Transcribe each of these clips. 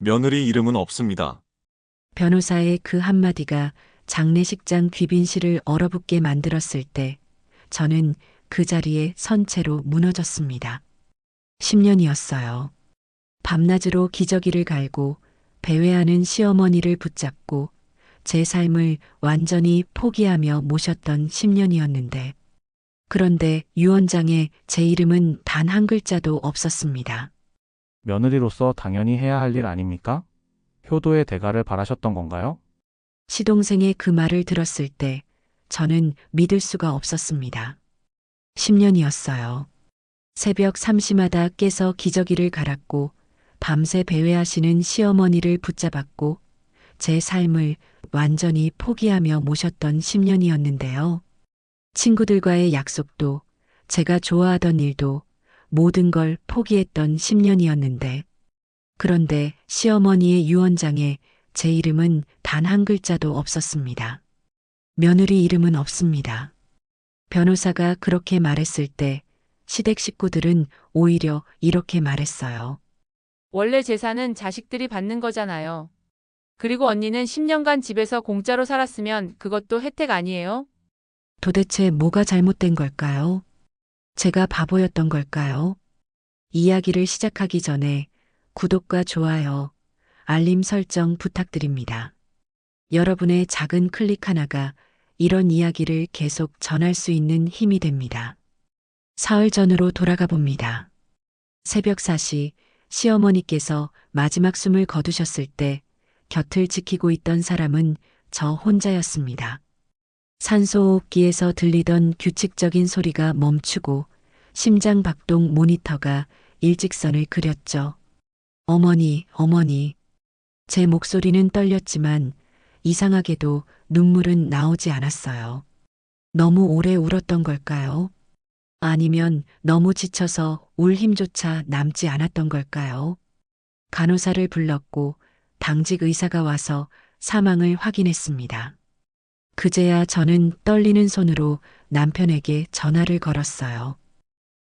며느리 이름은 없습니다. 변호사의 그 한마디가 장례식장 귀빈실을 얼어붙게 만들었을 때 저는 그 자리에 선체로 무너졌습니다. 10년이었어요. 밤낮으로 기저귀를 갈고 배회하는 시어머니를 붙잡고 제 삶을 완전히 포기하며 모셨던 10년이었는데 그런데 유언장에 제 이름은 단 한 글자도 없었습니다. 며느리로서 당연히 해야 할 일 아닙니까? 효도의 대가를 바라셨던 건가요? 시동생의 그 말을 들었을 때 저는 믿을 수가 없었습니다. 10년이었어요. 새벽 3시마다 깨서 기저귀를 갈았고 밤새 배회하시는 시어머니를 붙잡았고 제 삶을 완전히 포기하며 모셨던 10년이었는데요. 친구들과의 약속도 제가 좋아하던 일도 모든 걸 포기했던 10년이었는데 그런데 시어머니의 유언장에 제 이름은 단 한 글자도 없었습니다. 며느리 이름은 없습니다. 변호사가 그렇게 말했을 때 시댁 식구들은 오히려 이렇게 말했어요. 원래 재산은 자식들이 받는 거잖아요. 그리고 언니는 10년간 집에서 공짜로 살았으면 그것도 혜택 아니에요? 도대체 뭐가 잘못된 걸까요? 제가 바보였던 걸까요? 이야기를 시작하기 전에 구독과 좋아요, 알림 설정 부탁드립니다. 여러분의 작은 클릭 하나가 이런 이야기를 계속 전할 수 있는 힘이 됩니다. 사흘 전으로 돌아가 봅니다. 새벽 4시 시어머니께서 마지막 숨을 거두셨을 때 곁을 지키고 있던 사람은 저 혼자였습니다. 산소호흡기에서 들리던 규칙적인 소리가 멈추고 심장 박동 모니터가 일직선을 그렸죠. 어머니, 어머니. 제 목소리는 떨렸지만 이상하게도 눈물은 나오지 않았어요. 너무 오래 울었던 걸까요? 아니면 너무 지쳐서 울 힘조차 남지 않았던 걸까요? 간호사를 불렀고 당직 의사가 와서 사망을 확인했습니다. 그제야 저는 떨리는 손으로 남편에게 전화를 걸었어요.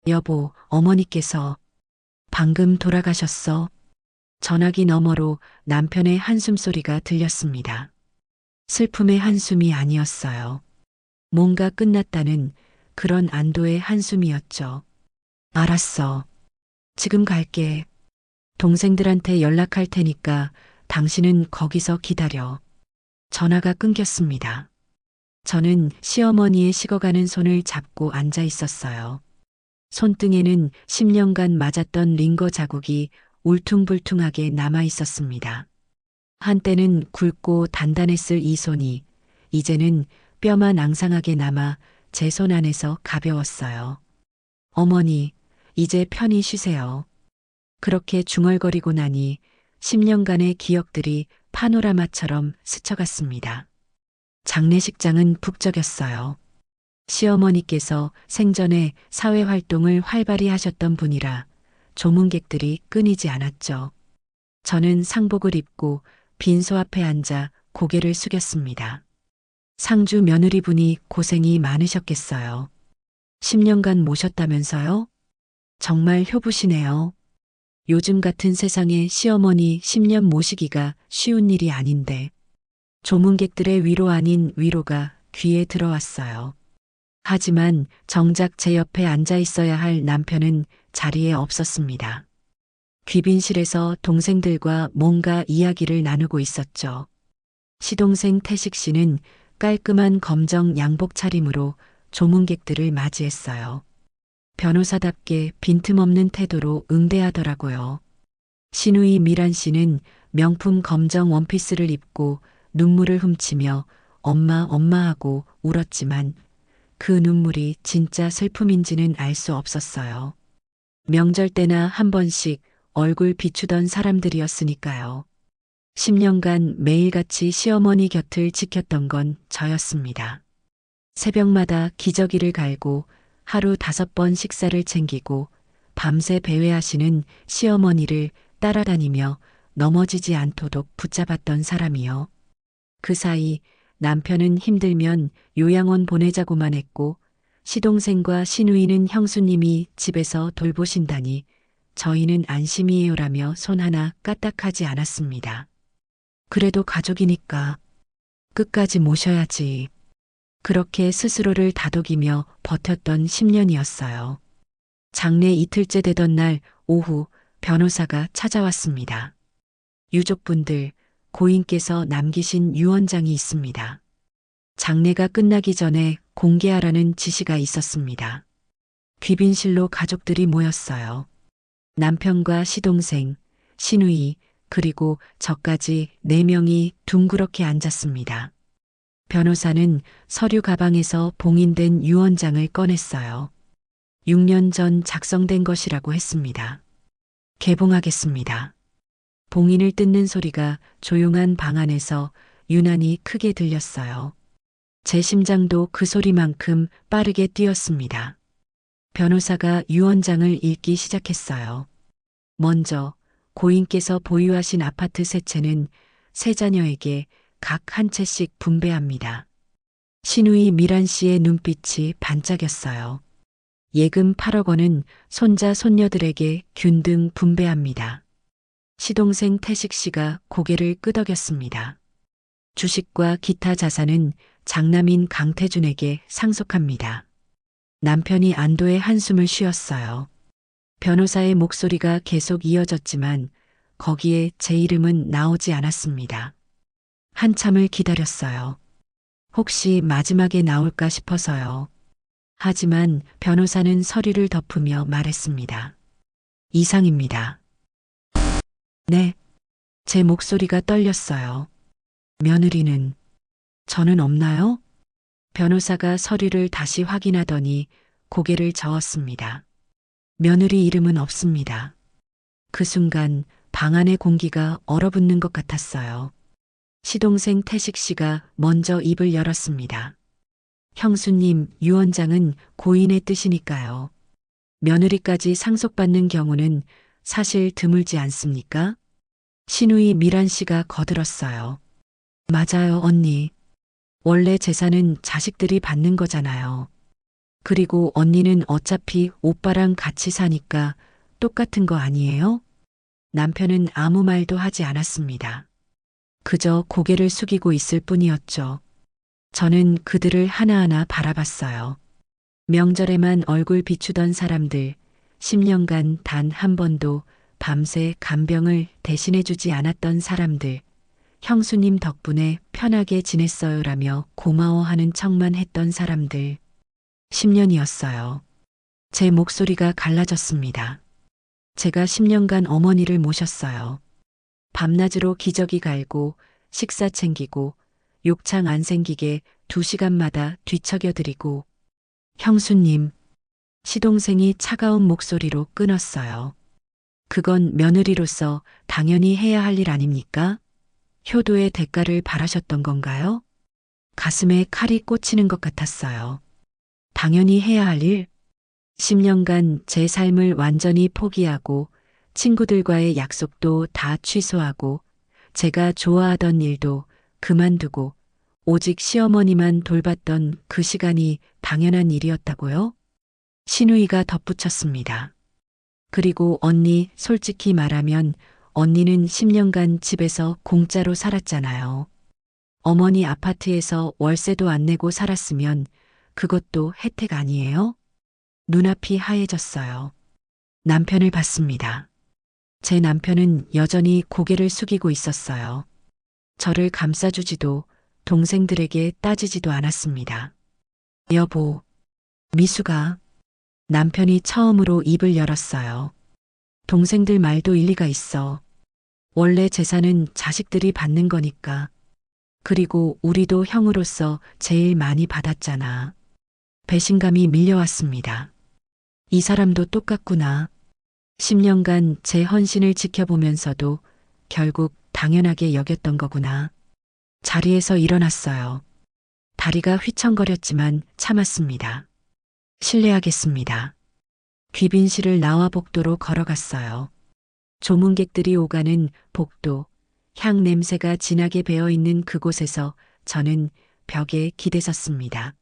여보, 어머니께서 방금 돌아가셨어. 전화기 너머로 남편의 한숨 소리가 들렸습니다. 슬픔의 한숨이 아니었어요. 뭔가 끝났다는 그런 안도의 한숨이었죠. 알았어. 지금 갈게. 동생들한테 연락할 테니까 당신은 거기서 기다려. 전화가 끊겼습니다. 저는 시어머니의 식어가는 손을 잡고 앉아 있었어요. 손등에는 10년간 맞았던 링거 자국이 울퉁불퉁하게 남아 있었습니다. 한때는 굵고 단단했을 이 손이 이제는 뼈만 앙상하게 남아 제 손 안에서 가벼웠어요. 어머니, 이제 편히 쉬세요. 그렇게 중얼거리고 나니 10년간의 기억들이 파노라마처럼 스쳐갔습니다. 장례식장은 북적였어요. 시어머니께서 생전에 사회활동을 활발히 하셨던 분이라 조문객들이 끊이지 않았죠. 저는 상복을 입고 빈소 앞에 앉아 고개를 숙였습니다. 상주 며느리분이 고생이 많으셨겠어요. 10년간 모셨다면서요? 정말 효부시네요. 요즘 같은 세상에 시어머니 10년 모시기가 쉬운 일이 아닌데 조문객들의 위로 아닌 위로가 귀에 들어왔어요. 하지만 정작 제 옆에 앉아 있어야 할 남편은 자리에 없었습니다. 귀빈실에서 동생들과 뭔가 이야기를 나누고 있었죠. 시동생 태식 씨는 깔끔한 검정 양복 차림으로 조문객들을 맞이했어요. 변호사답게 빈틈없는 태도로 응대하더라고요. 시누이 미란 씨는 명품 검정 원피스를 입고 눈물을 훔치며 엄마 엄마 하고 울었지만 그 눈물이 진짜 슬픔인지는 알 수 없었어요. 명절 때나 한 번씩 얼굴 비추던 사람들이었으니까요. 10년간 매일같이 시어머니 곁을 지켰던 건 저였습니다. 새벽마다 기저귀를 갈고 하루 5번 식사를 챙기고 밤새 배회하시는 시어머니를 따라다니며 넘어지지 않도록 붙잡았던 사람이요. 그 사이 남편은 힘들면 요양원 보내자고만 했고 시동생과 시누이는 형수님이 집에서 돌보신다니 저희는 안심이에요라며 손 하나 까딱하지 않았습니다. 그래도 가족이니까 끝까지 모셔야지. 그렇게 스스로를 다독이며 버텼던 10년이었어요. 장례 이틀째 되던 날 오후 변호사가 찾아왔습니다. 유족분들, 고인께서 남기신 유언장이 있습니다. 장례가 끝나기 전에 공개하라는 지시가 있었습니다. 귀빈실로 가족들이 모였어요. 남편과 시동생, 시누이, 그리고 저까지 4명이 둥그렇게 앉았습니다. 변호사는 서류 가방에서 봉인된 유언장을 꺼냈어요. 6년 전 작성된 것이라고 했습니다. 개봉하겠습니다. 봉인을 뜯는 소리가 조용한 방 안에서 유난히 크게 들렸어요. 제 심장도 그 소리만큼 빠르게 뛰었습니다. 변호사가 유언장을 읽기 시작했어요. 먼저 고인께서 보유하신 아파트 세 채는 세 자녀에게 각 한 채씩 분배합니다. 시누이 미란 씨의 눈빛이 반짝였어요. 예금 8억 원은 손자 손녀들에게 균등 분배합니다. 시동생 태식 씨가 고개를 끄덕였습니다. 주식과 기타 자산은 장남인 강태준에게 상속합니다. 남편이 안도의 한숨을 쉬었어요. 변호사의 목소리가 계속 이어졌지만 거기에 제 이름은 나오지 않았습니다. 한참을 기다렸어요. 혹시 마지막에 나올까 싶어서요. 하지만 변호사는 서류를 덮으며 말했습니다. 이상입니다. 네. 제 목소리가 떨렸어요. 며느리는 저는 없나요? 변호사가 서류를 다시 확인하더니 고개를 저었습니다. 며느리 이름은 없습니다. 그 순간 방 안의 공기가 얼어붙는 것 같았어요. 시동생 태식 씨가 먼저 입을 열었습니다. 형수님, 유언장은 고인의 뜻이니까요. 며느리까지 상속받는 경우는 사실 드물지 않습니까? 시누이 미란 씨가 거들었어요. 맞아요, 언니. 원래 재산은 자식들이 받는 거잖아요. 그리고 언니는 어차피 오빠랑 같이 사니까 똑같은 거 아니에요? 남편은 아무 말도 하지 않았습니다. 그저 고개를 숙이고 있을 뿐이었죠. 저는 그들을 하나하나 바라봤어요. 명절에만 얼굴 비추던 사람들, 10년간 단 한 번도 밤새 간병을 대신해주지 않았던 사람들, 형수님 덕분에 편하게 지냈어요라며 고마워하는 척만 했던 사람들. 10년이었어요. 제 목소리가 갈라졌습니다. 제가 10년간 어머니를 모셨어요. 밤낮으로 기저귀 갈고 식사 챙기고 욕창 안 생기게 2시간마다 뒤척여드리고 형수님, 시동생이 차가운 목소리로 끊었어요. 그건 며느리로서 당연히 해야 할 일 아닙니까? 효도의 대가를 바라셨던 건가요? 가슴에 칼이 꽂히는 것 같았어요. 당연히 해야 할 일? 10년간 제 삶을 완전히 포기하고 친구들과의 약속도 다 취소하고 제가 좋아하던 일도 그만두고 오직 시어머니만 돌봤던 그 시간이 당연한 일이었다고요? 시누이가 덧붙였습니다. 그리고 언니, 솔직히 말하면 언니는 10년간 집에서 공짜로 살았잖아요. 어머니 아파트에서 월세도 안 내고 살았으면 그것도 혜택 아니에요? 눈앞이 하얘졌어요. 남편을 봤습니다. 제 남편은 여전히 고개를 숙이고 있었어요. 저를 감싸주지도 동생들에게 따지지도 않았습니다. 여보, 미수가 남편이 처음으로 입을 열었어요. 동생들 말도 일리가 있어. 원래 재산은 자식들이 받는 거니까. 그리고 우리도 형으로서 제일 많이 받았잖아. 배신감이 밀려왔습니다. 이 사람도 똑같구나. 10년간 제 헌신을 지켜보면서도 결국 당연하게 여겼던 거구나. 자리에서 일어났어요. 다리가 휘청거렸지만 참았습니다. 실례하겠습니다. 귀빈실을 나와 복도로 걸어갔어요. 조문객들이 오가는 복도, 향 냄새가 진하게 배어있는 그곳에서 저는 벽에 기대섰습니다.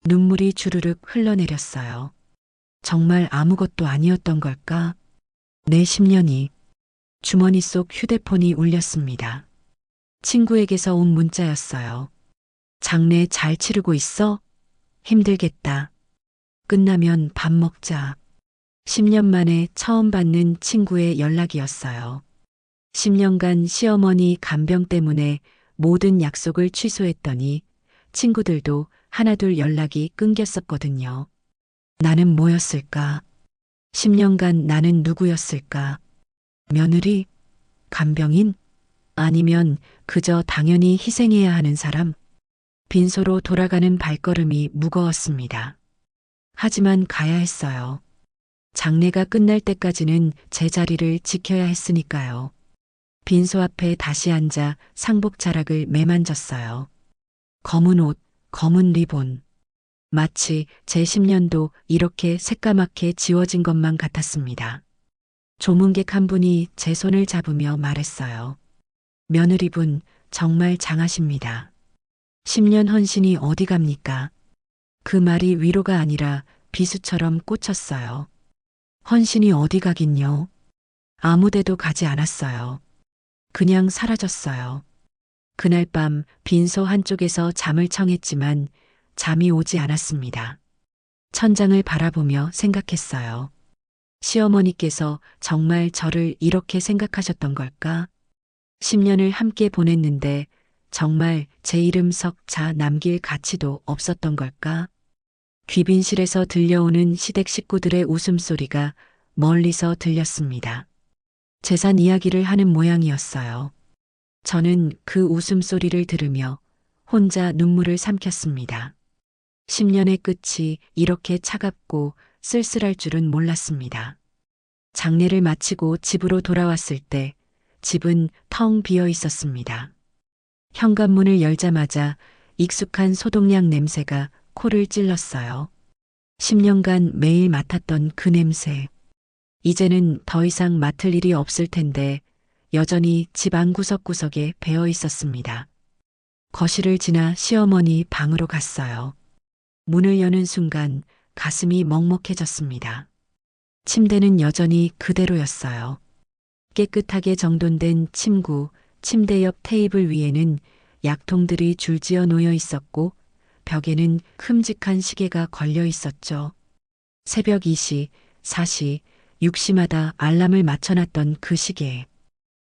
눈물이 주르륵 흘러내렸어요. 정말 아무것도 아니었던 걸까? 내 10년이 주머니 속 휴대폰이 울렸습니다. 친구에게서 온 문자였어요. 장례 잘 치르고 있어? 힘들겠다. 끝나면 밥 먹자. 10년 만에 처음 받는 친구의 연락이었어요. 10년간 시어머니 간병 때문에 모든 약속을 취소했더니 친구들도 하나둘 연락이 끊겼었거든요. 나는 뭐였을까? 10년간 나는 누구였을까? 며느리? 간병인? 아니면 그저 당연히 희생해야 하는 사람? 빈소로 돌아가는 발걸음이 무거웠습니다. 하지만 가야 했어요. 장례가 끝날 때까지는 제자리를 지켜야 했으니까요. 빈소 앞에 다시 앉아 상복 자락을 매만졌어요. 검은 옷, 검은 리본. 마치 제 10년도 이렇게 새까맣게 지워진 것만 같았습니다. 조문객 한 분이 제 손을 잡으며 말했어요. 며느리분, 정말 장하십니다. 10년 헌신이 어디 갑니까? 그 말이 위로가 아니라 비수처럼 꽂혔어요. 헌신이 어디 가긴요? 아무데도 가지 않았어요. 그냥 사라졌어요. 그날 밤 빈소 한쪽에서 잠을 청했지만 잠이 오지 않았습니다. 천장을 바라보며 생각했어요. 시어머니께서 정말 저를 이렇게 생각하셨던 걸까? 10년을 함께 보냈는데 정말 제 이름 석자 남길 가치도 없었던 걸까? 귀빈실에서 들려오는 시댁 식구들의 웃음소리가 멀리서 들렸습니다. 재산 이야기를 하는 모양이었어요. 저는 그 웃음소리를 들으며 혼자 눈물을 삼켰습니다. 10년의 끝이 이렇게 차갑고 쓸쓸할 줄은 몰랐습니다. 장례를 마치고 집으로 돌아왔을 때 집은 텅 비어 있었습니다. 현관문을 열자마자 익숙한 소독약 냄새가 코를 찔렀어요. 10년간 매일 맡았던 그 냄새. 이제는 더 이상 맡을 일이 없을 텐데 여전히 집 안 구석구석에 배어 있었습니다. 거실을 지나 시어머니 방으로 갔어요. 문을 여는 순간 가슴이 먹먹해졌습니다. 침대는 여전히 그대로였어요. 깨끗하게 정돈된 침구, 침대 옆 테이블 위에는 약통들이 줄지어 놓여 있었고 벽에는 큼직한 시계가 걸려 있었죠. 새벽 2시, 4시, 6시마다 알람을 맞춰놨던 그 시계에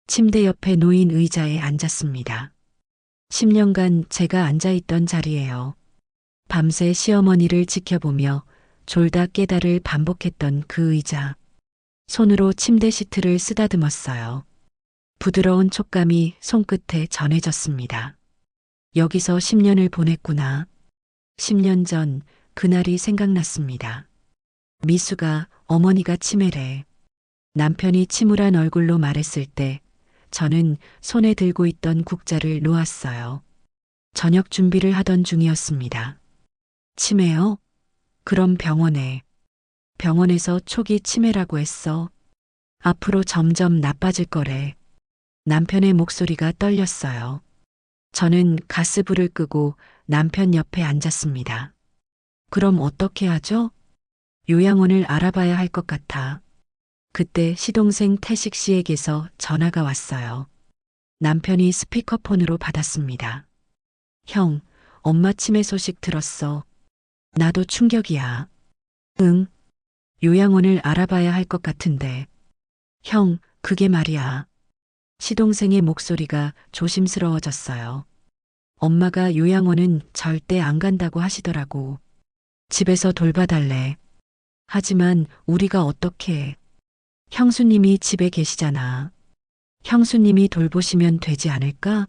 침대 옆에 놓인 의자에 앉았습니다. 10년간 제가 앉아있던 자리예요. 밤새 시어머니를 지켜보며 졸다 깨달을 반복했던 그 의자. 손으로 침대 시트를 쓰다듬었어요. 부드러운 촉감이 손끝에 전해졌습니다. 여기서 10년을 보냈구나. 10년 전 그날이 생각났습니다. 미수가 어머니가 치매래. 남편이 침울한 얼굴로 말했을 때 저는 손에 들고 있던 국자를 놓았어요. 저녁 준비를 하던 중이었습니다. 치매요? 그럼 병원에. 병원에서 초기 치매라고 했어. 앞으로 점점 나빠질 거래. 남편의 목소리가 떨렸어요. 저는 가스불을 끄고 남편 옆에 앉았습니다. 그럼 어떻게 하죠? 요양원을 알아봐야 할 것 같아. 그때 시동생 태식 씨에게서 전화가 왔어요. 남편이 스피커폰으로 받았습니다. 형, 엄마 치매 소식 들었어. 나도 충격이야. 응. 요양원을 알아봐야 할 것 같은데. 형, 그게 말이야. 시동생의 목소리가 조심스러워졌어요. 엄마가 요양원은 절대 안 간다고 하시더라고. 집에서 돌봐달래. 하지만 우리가 어떻게 해. 형수님이 집에 계시잖아. 형수님이 돌보시면 되지 않을까?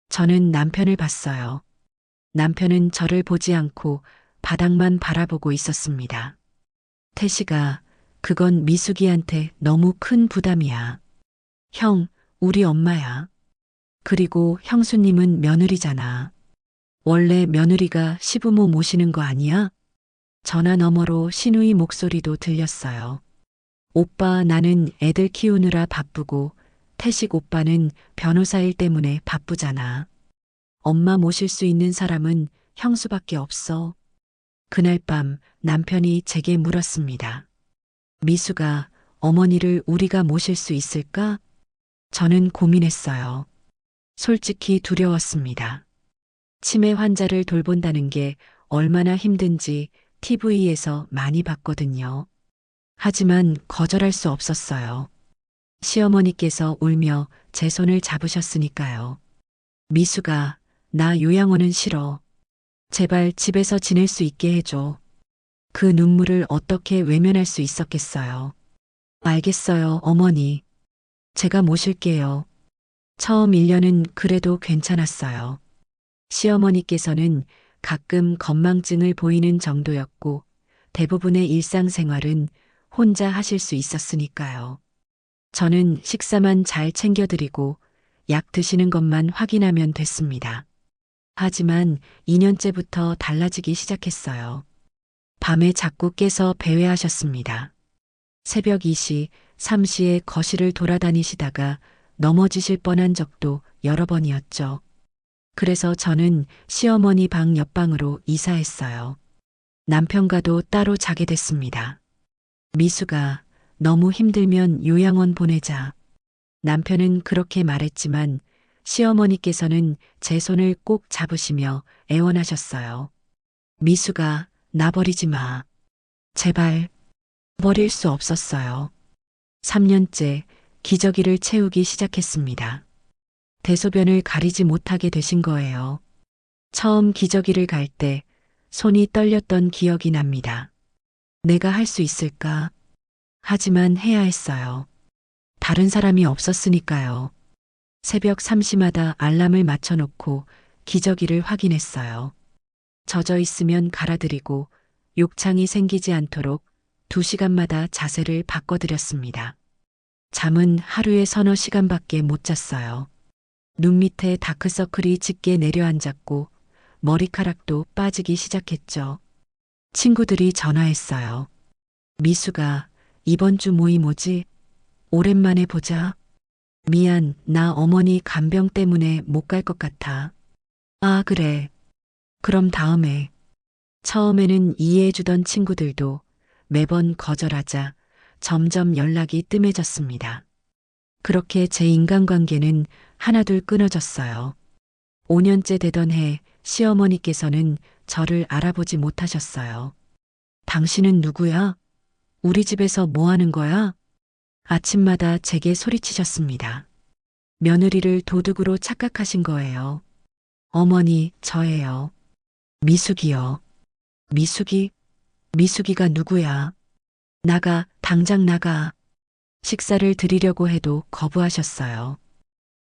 저는 남편을 봤어요. 남편은 저를 보지 않고 바닥만 바라보고 있었습니다. 태식아, 그건 미숙이한테 너무 큰 부담이야. 형, 우리 엄마야. 그리고 형수님은 며느리잖아. 원래 며느리가 시부모 모시는 거 아니야? 전화 너머로 신우이 목소리도 들렸어요. 오빠, 나는 애들 키우느라 바쁘고 태식 오빠는 변호사 일 때문에 바쁘잖아. 엄마 모실 수 있는 사람은 형수밖에 없어. 그날 밤 남편이 제게 물었습니다. 미수가 어머니를 우리가 모실 수 있을까? 저는 고민했어요. 솔직히 두려웠습니다. 치매 환자를 돌본다는 게 얼마나 힘든지 TV에서 많이 봤거든요. 하지만 거절할 수 없었어요. 시어머니께서 울며 제 손을 잡으셨으니까요. 미수가, 나 요양원은 싫어. 제발 집에서 지낼 수 있게 해줘. 그 눈물을 어떻게 외면할 수 있었겠어요. 알겠어요, 어머니. 제가 모실게요. 처음 1년은 그래도 괜찮았어요. 시어머니께서는 가끔 건망증을 보이는 정도였고 대부분의 일상생활은 혼자 하실 수 있었으니까요. 저는 식사만 잘 챙겨드리고 약 드시는 것만 확인하면 됐습니다. 하지만 2년째부터 달라지기 시작했어요. 밤에 자꾸 깨서 배회하셨습니다. 새벽 2시, 3시에 거실을 돌아다니시다가 넘어지실 뻔한 적도 여러 번이었죠. 그래서 저는 시어머니 방 옆방으로 이사했어요. 남편과도 따로 자게 됐습니다. 미수가 너무 힘들면 요양원 보내자. 남편은 그렇게 말했지만 시어머니께서는 제 손을 꼭 잡으시며 애원하셨어요. 미수가 나 버리지 마. 제발. 버릴 수 없었어요. 3년째 기저귀를 채우기 시작했습니다. 대소변을 가리지 못하게 되신 거예요. 처음 기저귀를 갈 때 손이 떨렸던 기억이 납니다. 내가 할 수 있을까? 하지만 해야 했어요. 다른 사람이 없었으니까요. 새벽 3시마다 알람을 맞춰놓고 기저귀를 확인했어요. 젖어 있으면 갈아드리고 욕창이 생기지 않도록 2시간마다 자세를 바꿔드렸습니다. 잠은 하루에 서너 시간밖에 못 잤어요. 눈 밑에 다크서클이 짙게 내려앉았고 머리카락도 빠지기 시작했죠. 친구들이 전화했어요. 미수가 이번 주 모임 오지? 오랜만에 보자. 미안, 나 어머니 간병 때문에 못 갈 것 같아. 아, 그래. 그럼 다음에. 처음에는 이해해주던 친구들도 매번 거절하자 점점 연락이 뜸해졌습니다. 그렇게 제 인간관계는 하나둘 끊어졌어요. 5년째 되던 해 시어머니께서는 저를 알아보지 못하셨어요. 당신은 누구야? 우리 집에서 뭐 하는 거야? 아침마다 제게 소리치셨습니다. 며느리를 도둑으로 착각하신 거예요. 어머니, 저예요. 미숙이요. 미숙이? 미숙이가 누구야? 나가, 당장 나가. 식사를 드리려고 해도 거부하셨어요.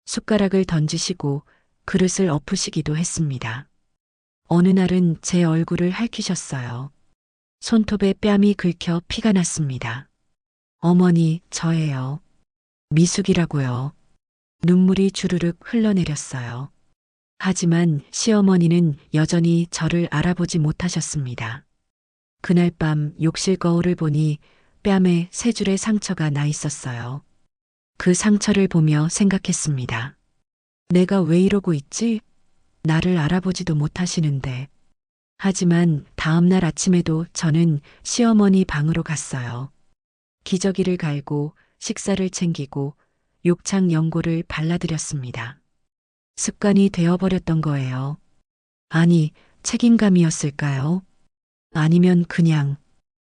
숟가락을 던지시고 그릇을 엎으시기도 했습니다. 어느 날은 제 얼굴을 핥히셨어요. 손톱에 뺨이 긁혀 피가 났습니다. 어머니, 저예요. 미숙이라고요. 눈물이 주르륵 흘러내렸어요. 하지만 시어머니는 여전히 저를 알아보지 못하셨습니다. 그날 밤 욕실 거울을 보니 뺨에 세 줄의 상처가 나 있었어요. 그 상처를 보며 생각했습니다. 내가 왜 이러고 있지? 나를 알아보지도 못하시는데. 하지만 다음 날 아침에도 저는 시어머니 방으로 갔어요. 기저귀를 갈고 식사를 챙기고 욕창 연고를 발라드렸습니다. 습관이 되어버렸던 거예요. 아니, 책임감이었을까요? 아니면 그냥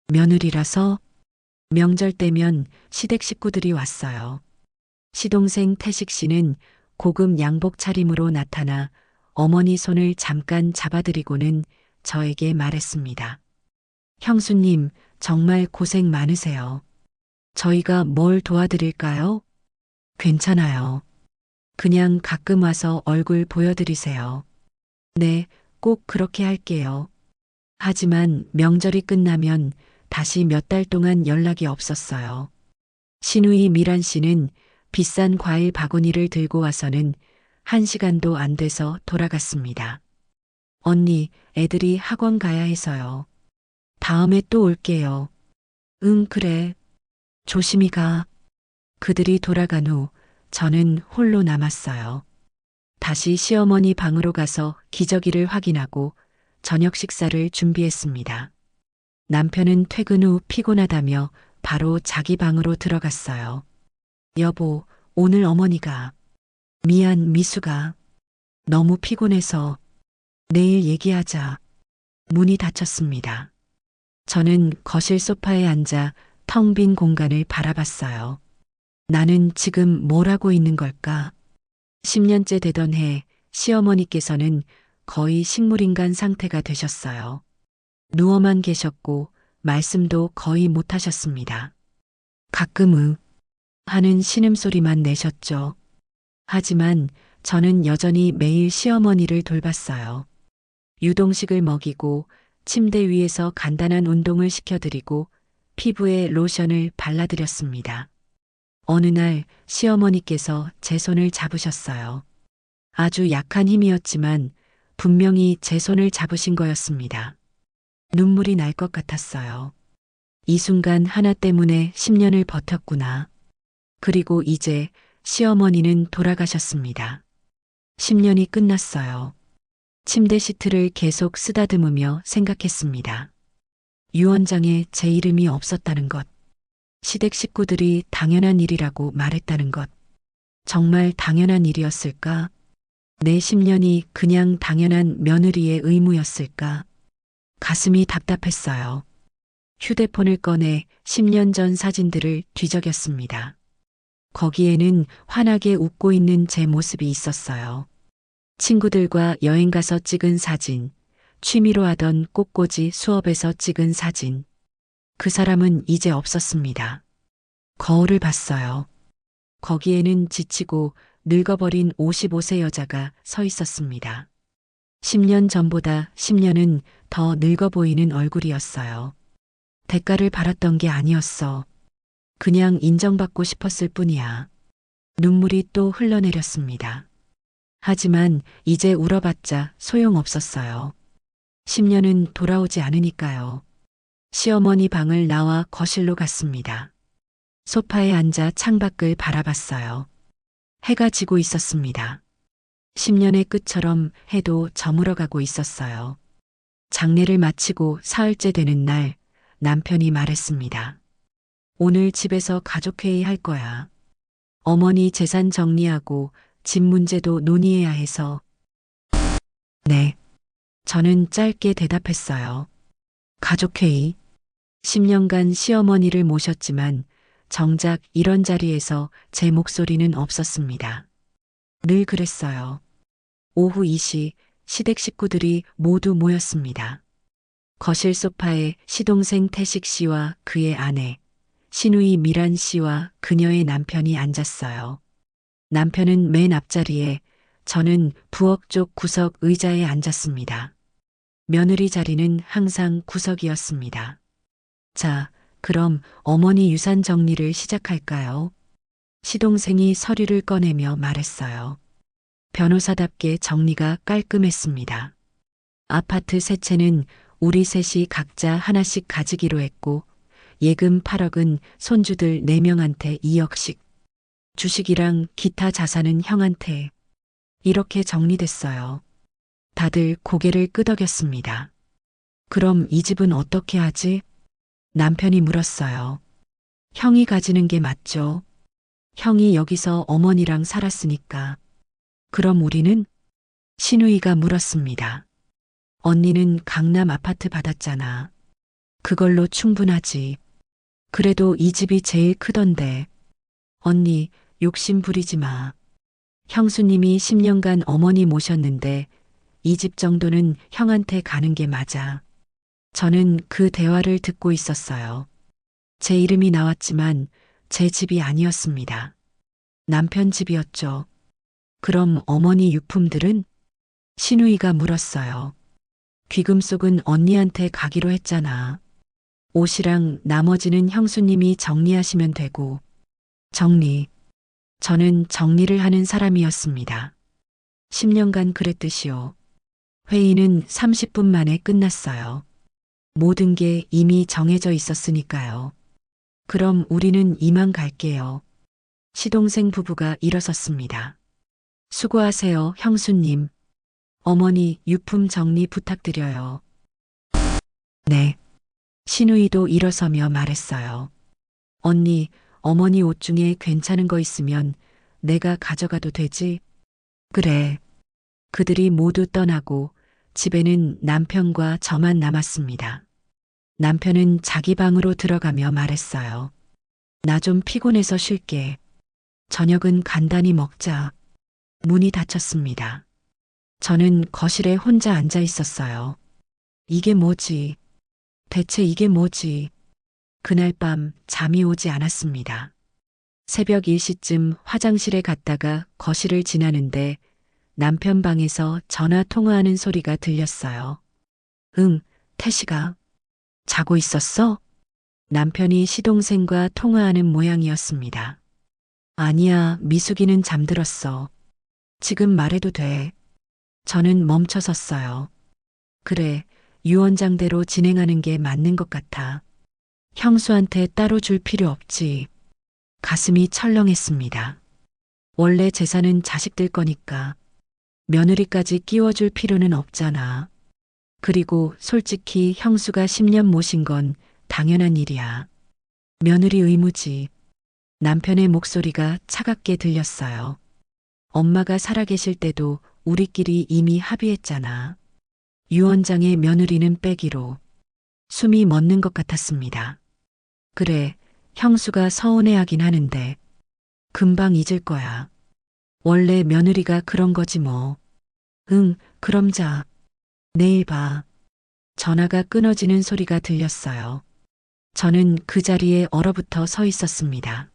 며느리라서? 명절 때면 시댁 식구들이 왔어요. 시동생 태식 씨는 고급 양복 차림으로 나타나 어머니 손을 잠깐 잡아드리고는 저에게 말했습니다. 형수님, 정말 고생 많으세요. 저희가 뭘 도와드릴까요? 괜찮아요. 그냥 가끔 와서 얼굴 보여드리세요. 네, 꼭 그렇게 할게요. 하지만 명절이 끝나면 다시 몇 달 동안 연락이 없었어요. 시누이 미란 씨는 비싼 과일 바구니를 들고 와서는 1시간도 안 돼서 돌아갔습니다. 언니, 애들이 학원 가야 해서요. 다음에 또 올게요. 응, 그래. 조심히 가. 그들이 돌아간 후 저는 홀로 남았어요. 다시 시어머니 방으로 가서 기저귀를 확인하고 저녁 식사를 준비했습니다. 남편은 퇴근 후 피곤하다며 바로 자기 방으로 들어갔어요. 여보, 오늘 어머니가. 미안, 미수가. 너무 피곤해서 내일 얘기하자. 문이 닫혔습니다. 저는 거실 소파에 앉아 텅 빈 공간을 바라봤어요. 나는 지금 뭘 하고 있는 걸까? 10년째 되던 해 시어머니께서는 거의 식물인간 상태가 되셨어요. 누워만 계셨고 말씀도 거의 못 하셨습니다. 가끔 하는 신음소리만 내셨죠. 하지만 저는 여전히 매일 시어머니를 돌봤어요. 유동식을 먹이고 침대 위에서 간단한 운동을 시켜드리고 피부에 로션을 발라드렸습니다. 어느 날 시어머니께서 제 손을 잡으셨어요. 아주 약한 힘이었지만 분명히 제 손을 잡으신 거였습니다. 눈물이 날 것 같았어요. 이 순간 하나 때문에 10년을 버텼구나. 그리고 이제 시어머니는 돌아가셨습니다. 10년이 끝났어요. 침대 시트를 계속 쓰다듬으며 생각했습니다. 유언장에 제 이름이 없었다는 것. 시댁 식구들이 당연한 일이라고 말했다는 것. 정말 당연한 일이었을까? 내 10년이 그냥 당연한 며느리의 의무였을까? 가슴이 답답했어요. 휴대폰을 꺼내 10년 전 사진들을 뒤적였습니다. 거기에는 환하게 웃고 있는 제 모습이 있었어요. 친구들과 여행 가서 찍은 사진, 취미로 하던 꽃꽂이 수업에서 찍은 사진. 그 사람은 이제 없었습니다. 거울을 봤어요. 거기에는 지치고 늙어버린 55세 여자가 서 있었습니다. 10년 전보다 10년은 더 늙어 보이는 얼굴이었어요. 대가를 바랐던 게 아니었어. 그냥 인정받고 싶었을 뿐이야. 눈물이 또 흘러내렸습니다. 하지만 이제 울어봤자 소용없었어요. 10년은 돌아오지 않으니까요. 시어머니 방을 나와 거실로 갔습니다. 소파에 앉아 창밖을 바라봤어요. 해가 지고 있었습니다. 10년의 끝처럼 해도 저물어가고 있었어요. 장례를 마치고 사흘째 되는 날 남편이 말했습니다. 오늘 집에서 가족회의 할 거야. 어머니 재산 정리하고 집 문제도 논의해야 해서. 네. 저는 짧게 대답했어요. 가족회의. 10년간 시어머니를 모셨지만 정작 이런 자리에서 제 목소리는 없었습니다. 늘 그랬어요. 오후 2시 시댁 식구들이 모두 모였습니다. 거실 소파에 시동생 태식 씨와 그의 아내, 시누이 미란 씨와 그녀의 남편이 앉았어요. 남편은 맨 앞자리에, 저는 부엌 쪽 구석 의자에 앉았습니다. 며느리 자리는 항상 구석이었습니다. 자, 그럼 어머니 유산 정리를 시작할까요? 시동생이 서류를 꺼내며 말했어요. 변호사답게 정리가 깔끔했습니다. 아파트 세 채는 우리 셋이 각자 하나씩 가지기로 했고, 예금 8억은 손주들 4명한테 2억씩, 주식이랑 기타 자산은 형한테. 이렇게 정리됐어요. 다들 고개를 끄덕였습니다. 그럼 이 집은 어떻게 하지? 남편이 물었어요. 형이 가지는 게 맞죠? 형이 여기서 어머니랑 살았으니까. 그럼 우리는? 시누이가 물었습니다. 언니는 강남 아파트 받았잖아. 그걸로 충분하지. 그래도 이 집이 제일 크던데. 언니, 욕심 부리지 마. 형수님이 10년간 어머니 모셨는데 이 집 정도는 형한테 가는 게 맞아. 저는 그 대화를 듣고 있었어요. 제 이름이 나왔지만 제 집이 아니었습니다. 남편 집이었죠. 그럼 어머니 유품들은? 시누이가 물었어요. 귀금속은 언니한테 가기로 했잖아. 옷이랑 나머지는 형수님이 정리하시면 되고. 정리. 저는 정리를 하는 사람이었습니다. 10년간 그랬듯이요. 회의는 30분 만에 끝났어요. 모든 게 이미 정해져 있었으니까요. 그럼 우리는 이만 갈게요. 시동생 부부가 일어섰습니다. 수고하세요, 형수님. 어머니 유품 정리 부탁드려요. 네. 시누이도 일어서며 말했어요. 언니, 어머니 옷 중에 괜찮은 거 있으면 내가 가져가도 되지? 그래. 그들이 모두 떠나고 집에는 남편과 저만 남았습니다. 남편은 자기 방으로 들어가며 말했어요. 나 좀 피곤해서 쉴게. 저녁은 간단히 먹자. 문이 닫혔습니다. 저는 거실에 혼자 앉아 있었어요. 이게 뭐지? 대체 이게 뭐지? 그날 밤 잠이 오지 않았습니다. 새벽 1시쯤 화장실에 갔다가 거실을 지나는데 남편 방에서 전화 통화하는 소리가 들렸어요. 응, 태식아. 자고 있었어? 남편이 시동생과 통화하는 모양이었습니다. 아니야, 미숙이는 잠들었어. 지금 말해도 돼. 저는 멈춰 섰어요. 그래, 유언장대로 진행하는 게 맞는 것 같아. 형수한테 따로 줄 필요 없지. 가슴이 철렁했습니다. 원래 재산은 자식들 거니까 며느리까지 끼워줄 필요는 없잖아. 그리고 솔직히 형수가 10년 모신 건 당연한 일이야. 며느리 의무지. 남편의 목소리가 차갑게 들렸어요. 엄마가 살아계실 때도 우리끼리 이미 합의했잖아. 유언장의 며느리는 빼기로. 숨이 멎는 것 같았습니다. 그래, 형수가 서운해하긴 하는데 금방 잊을 거야. 원래 며느리가 그런 거지 뭐. 응, 그럼 자. 내일 봐. 전화가 끊어지는 소리가 들렸어요. 저는 그 자리에 얼어붙어 서 있었습니다.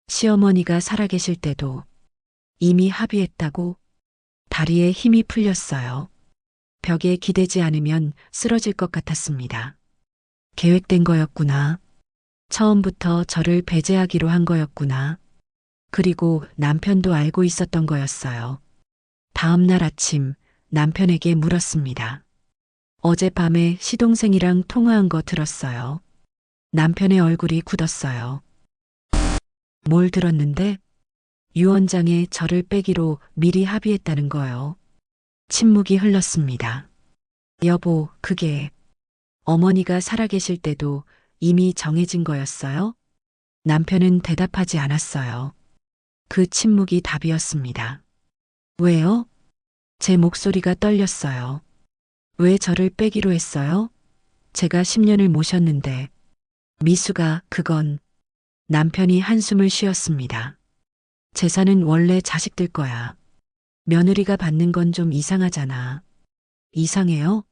시어머니가 살아계실 때도 이미 합의했다고 다리에 힘이 풀렸어요. 벽에 기대지 않으면 쓰러질 것 같았습니다. 계획된 거였구나. 처음부터 저를 배제하기로 한 거였구나. 그리고 남편도 알고 있었던 거였어요. 다음 날 아침 남편에게 물었습니다. 어젯밤에 시동생이랑 통화한 거 들었어요. 남편의 얼굴이 굳었어요. 뭘 들었는데? 유언장에 저를 빼기로 미리 합의했다는 거요. 침묵이 흘렀습니다. 여보, 그게 어머니가 살아계실 때도 이미 정해진 거였어요? 남편은 대답하지 않았어요. 그 침묵이 답이었습니다. 왜요? 제 목소리가 떨렸어요. 왜 저를 빼기로 했어요? 제가 10년을 모셨는데. 미수가 그건 남편이 한숨을 쉬었습니다. 재산은 원래 자식들 거야. 며느리가 받는 건 좀 이상하잖아. 이상해요?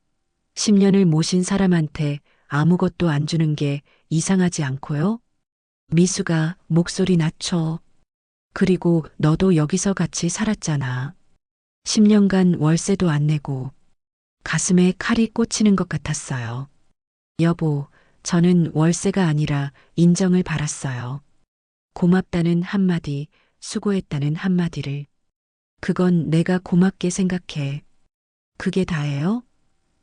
10년을 모신 사람한테 아무것도 안 주는 게 이상하지 않고요? 미수가 목소리 낮춰. 그리고 너도 여기서 같이 살았잖아. 10년간 월세도 안 내고. 가슴에 칼이 꽂히는 것 같았어요. 여보, 저는 월세가 아니라 인정을 받았어요. 고맙다는 한마디, 수고했다는 한마디를. 그건 내가 고맙게 생각해. 그게 다예요?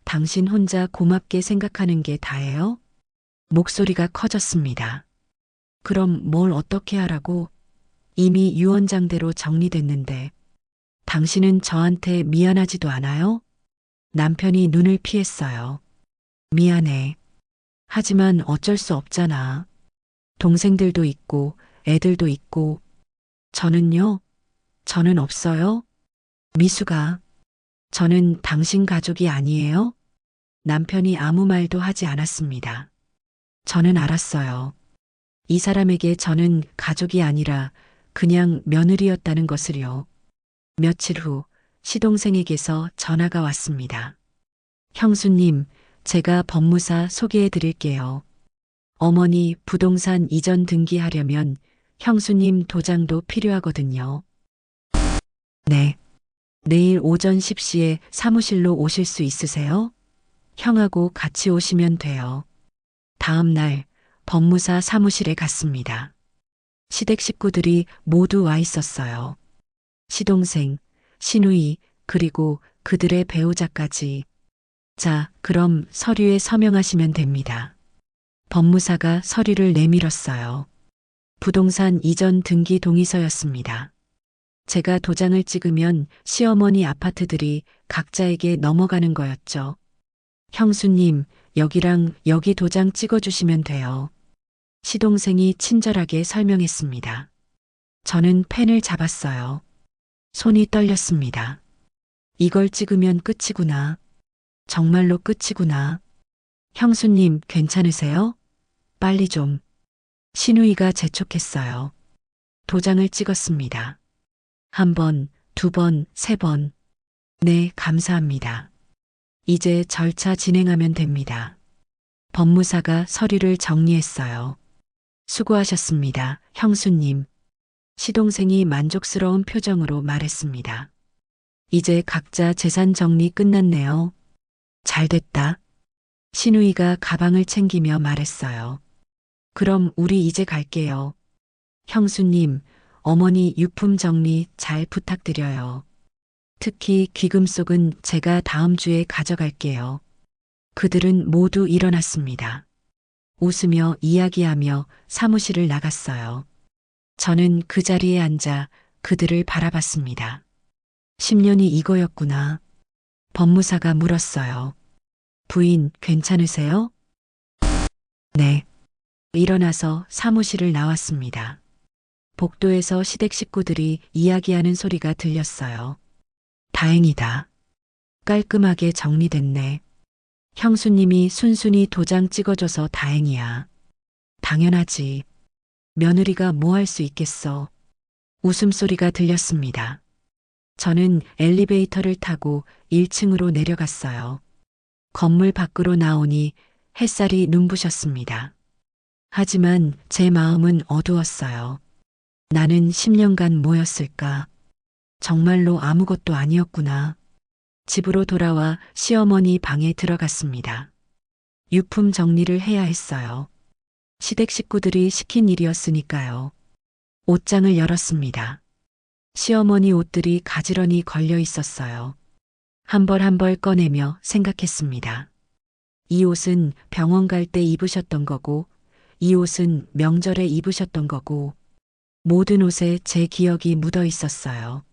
당신 혼자 고맙게 생각하는 게 다예요? 목소리가 커졌습니다. 그럼 뭘 어떻게 하라고? 이미 유언장대로 정리됐는데. 당신은 저한테 미안하지도 않아요? 남편이 눈을 피했어요. 미안해. 하지만 어쩔 수 없잖아. 동생들도 있고 애들도 있고. 저는요? 저는 없어요? 미수가. 저는 당신 가족이 아니에요? 남편이 아무 말도 하지 않았습니다. 저는 알았어요. 이 사람에게 저는 가족이 아니라 그냥 며느리였다는 것을요. 며칠 후 시동생에게서 전화가 왔습니다. 형수님, 제가 법무사 소개해 드릴게요. 어머니 부동산 이전 등기하려면 형수님 도장도 필요하거든요. 네. 내일 오전 10시에 사무실로 오실 수 있으세요? 형하고 같이 오시면 돼요. 다음 날 법무사 사무실에 갔습니다. 시댁 식구들이 모두 와 있었어요. 시동생, 시누이, 그리고 그들의 배우자까지. 자, 그럼 서류에 서명하시면 됩니다. 법무사가 서류를 내밀었어요. 부동산 이전 등기 동의서였습니다. 제가 도장을 찍으면 시어머니 아파트들이 각자에게 넘어가는 거였죠. 형수님, 여기랑 여기 도장 찍어주시면 돼요. 시동생이 친절하게 설명했습니다. 저는 펜을 잡았어요. 손이 떨렸습니다. 이걸 찍으면 끝이구나. 정말로 끝이구나. 형수님, 괜찮으세요? 빨리 좀. 신우이가 재촉했어요. 도장을 찍었습니다. 한 번, 두 번, 세 번. 네, 감사합니다. 이제 절차 진행하면 됩니다. 법무사가 서류를 정리했어요. 수고하셨습니다, 형수님. 시동생이 만족스러운 표정으로 말했습니다. 이제 각자 재산 정리 끝났네요. 잘 됐다. 신우이가 가방을 챙기며 말했어요. 그럼 우리 이제 갈게요. 형수님, 어머니 유품 정리 잘 부탁드려요. 특히 귀금속은 제가 다음 주에 가져갈게요. 그들은 모두 일어났습니다. 웃으며 이야기하며 사무실을 나갔어요. 저는 그 자리에 앉아 그들을 바라봤습니다. 10년이 이거였구나. 법무사가 물었어요. 부인, 괜찮으세요? 네. 일어나서 사무실을 나왔습니다. 복도에서 시댁 식구들이 이야기하는 소리가 들렸어요. 다행이다. 깔끔하게 정리됐네. 형수님이 순순히 도장 찍어줘서 다행이야. 당연하지. 며느리가 뭐 할 수 있겠어. 웃음소리가 들렸습니다. 저는 엘리베이터를 타고 1층으로 내려갔어요. 건물 밖으로 나오니 햇살이 눈부셨습니다. 하지만 제 마음은 어두웠어요. 나는 10년간 뭐였을까? 정말로 아무것도 아니었구나. 집으로 돌아와 시어머니 방에 들어갔습니다. 유품 정리를 해야 했어요. 시댁 식구들이 시킨 일이었으니까요. 옷장을 열었습니다. 시어머니 옷들이 가지런히 걸려 있었어요. 한 벌 한 벌 꺼내며 생각했습니다. 이 옷은 병원 갈 때 입으셨던 거고, 이 옷은 명절에 입으셨던 거고, 모든 옷에 제 기억이 묻어 있었어요.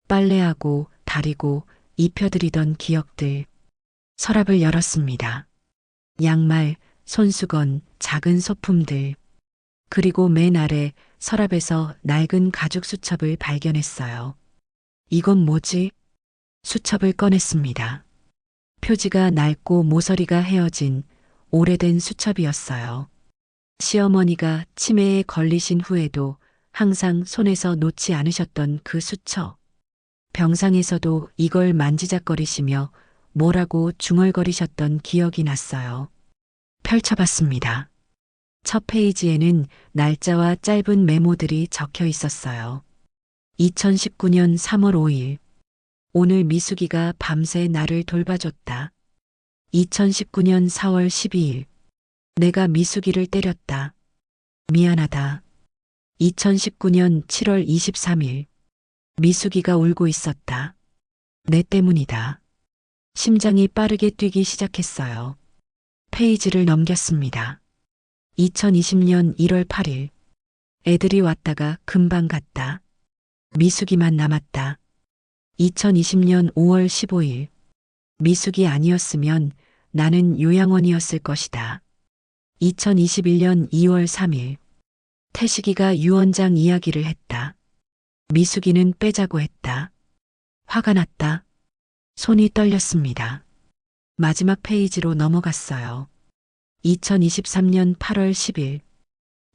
빨래하고 다리고 입혀드리던 기억들. 서랍을 열었습니다. 양말, 손수건, 작은 소품들. 그리고 맨 아래 서랍에서 낡은 가죽 수첩을 발견했어요. 이건 뭐지? 수첩을 꺼냈습니다. 표지가 낡고 모서리가 헤어진 오래된 수첩이었어요. 시어머니가 치매에 걸리신 후에도 항상 손에서 놓지 않으셨던 그 수첩. 병상에서도 이걸 만지작거리시며 뭐라고 중얼거리셨던 기억이 났어요. 펼쳐봤습니다. 첫 페이지에는 날짜와 짧은 메모들이 적혀 있었어요. 2019년 3월 5일. 오늘 미숙이가 밤새 나를 돌봐줬다. 2019년 4월 12일. 내가 미숙이를 때렸다. 미안하다. 2019년 7월 23일. 미숙이가 울고 있었다. 내 때문이다. 심장이 빠르게 뛰기 시작했어요. 페이지를 넘겼습니다. 2020년 1월 8일. 애들이 왔다가 금방 갔다. 미숙이만 남았다. 2020년 5월 15일. 미숙이 아니었으면 나는 요양원이었을 것이다. 2021년 2월 3일. 태식이가 유원장 이야기를 했다. 미숙이는 빼자고 했다. 화가 났다. 손이 떨렸습니다. 마지막 페이지로 넘어갔어요. 2023년 8월 10일.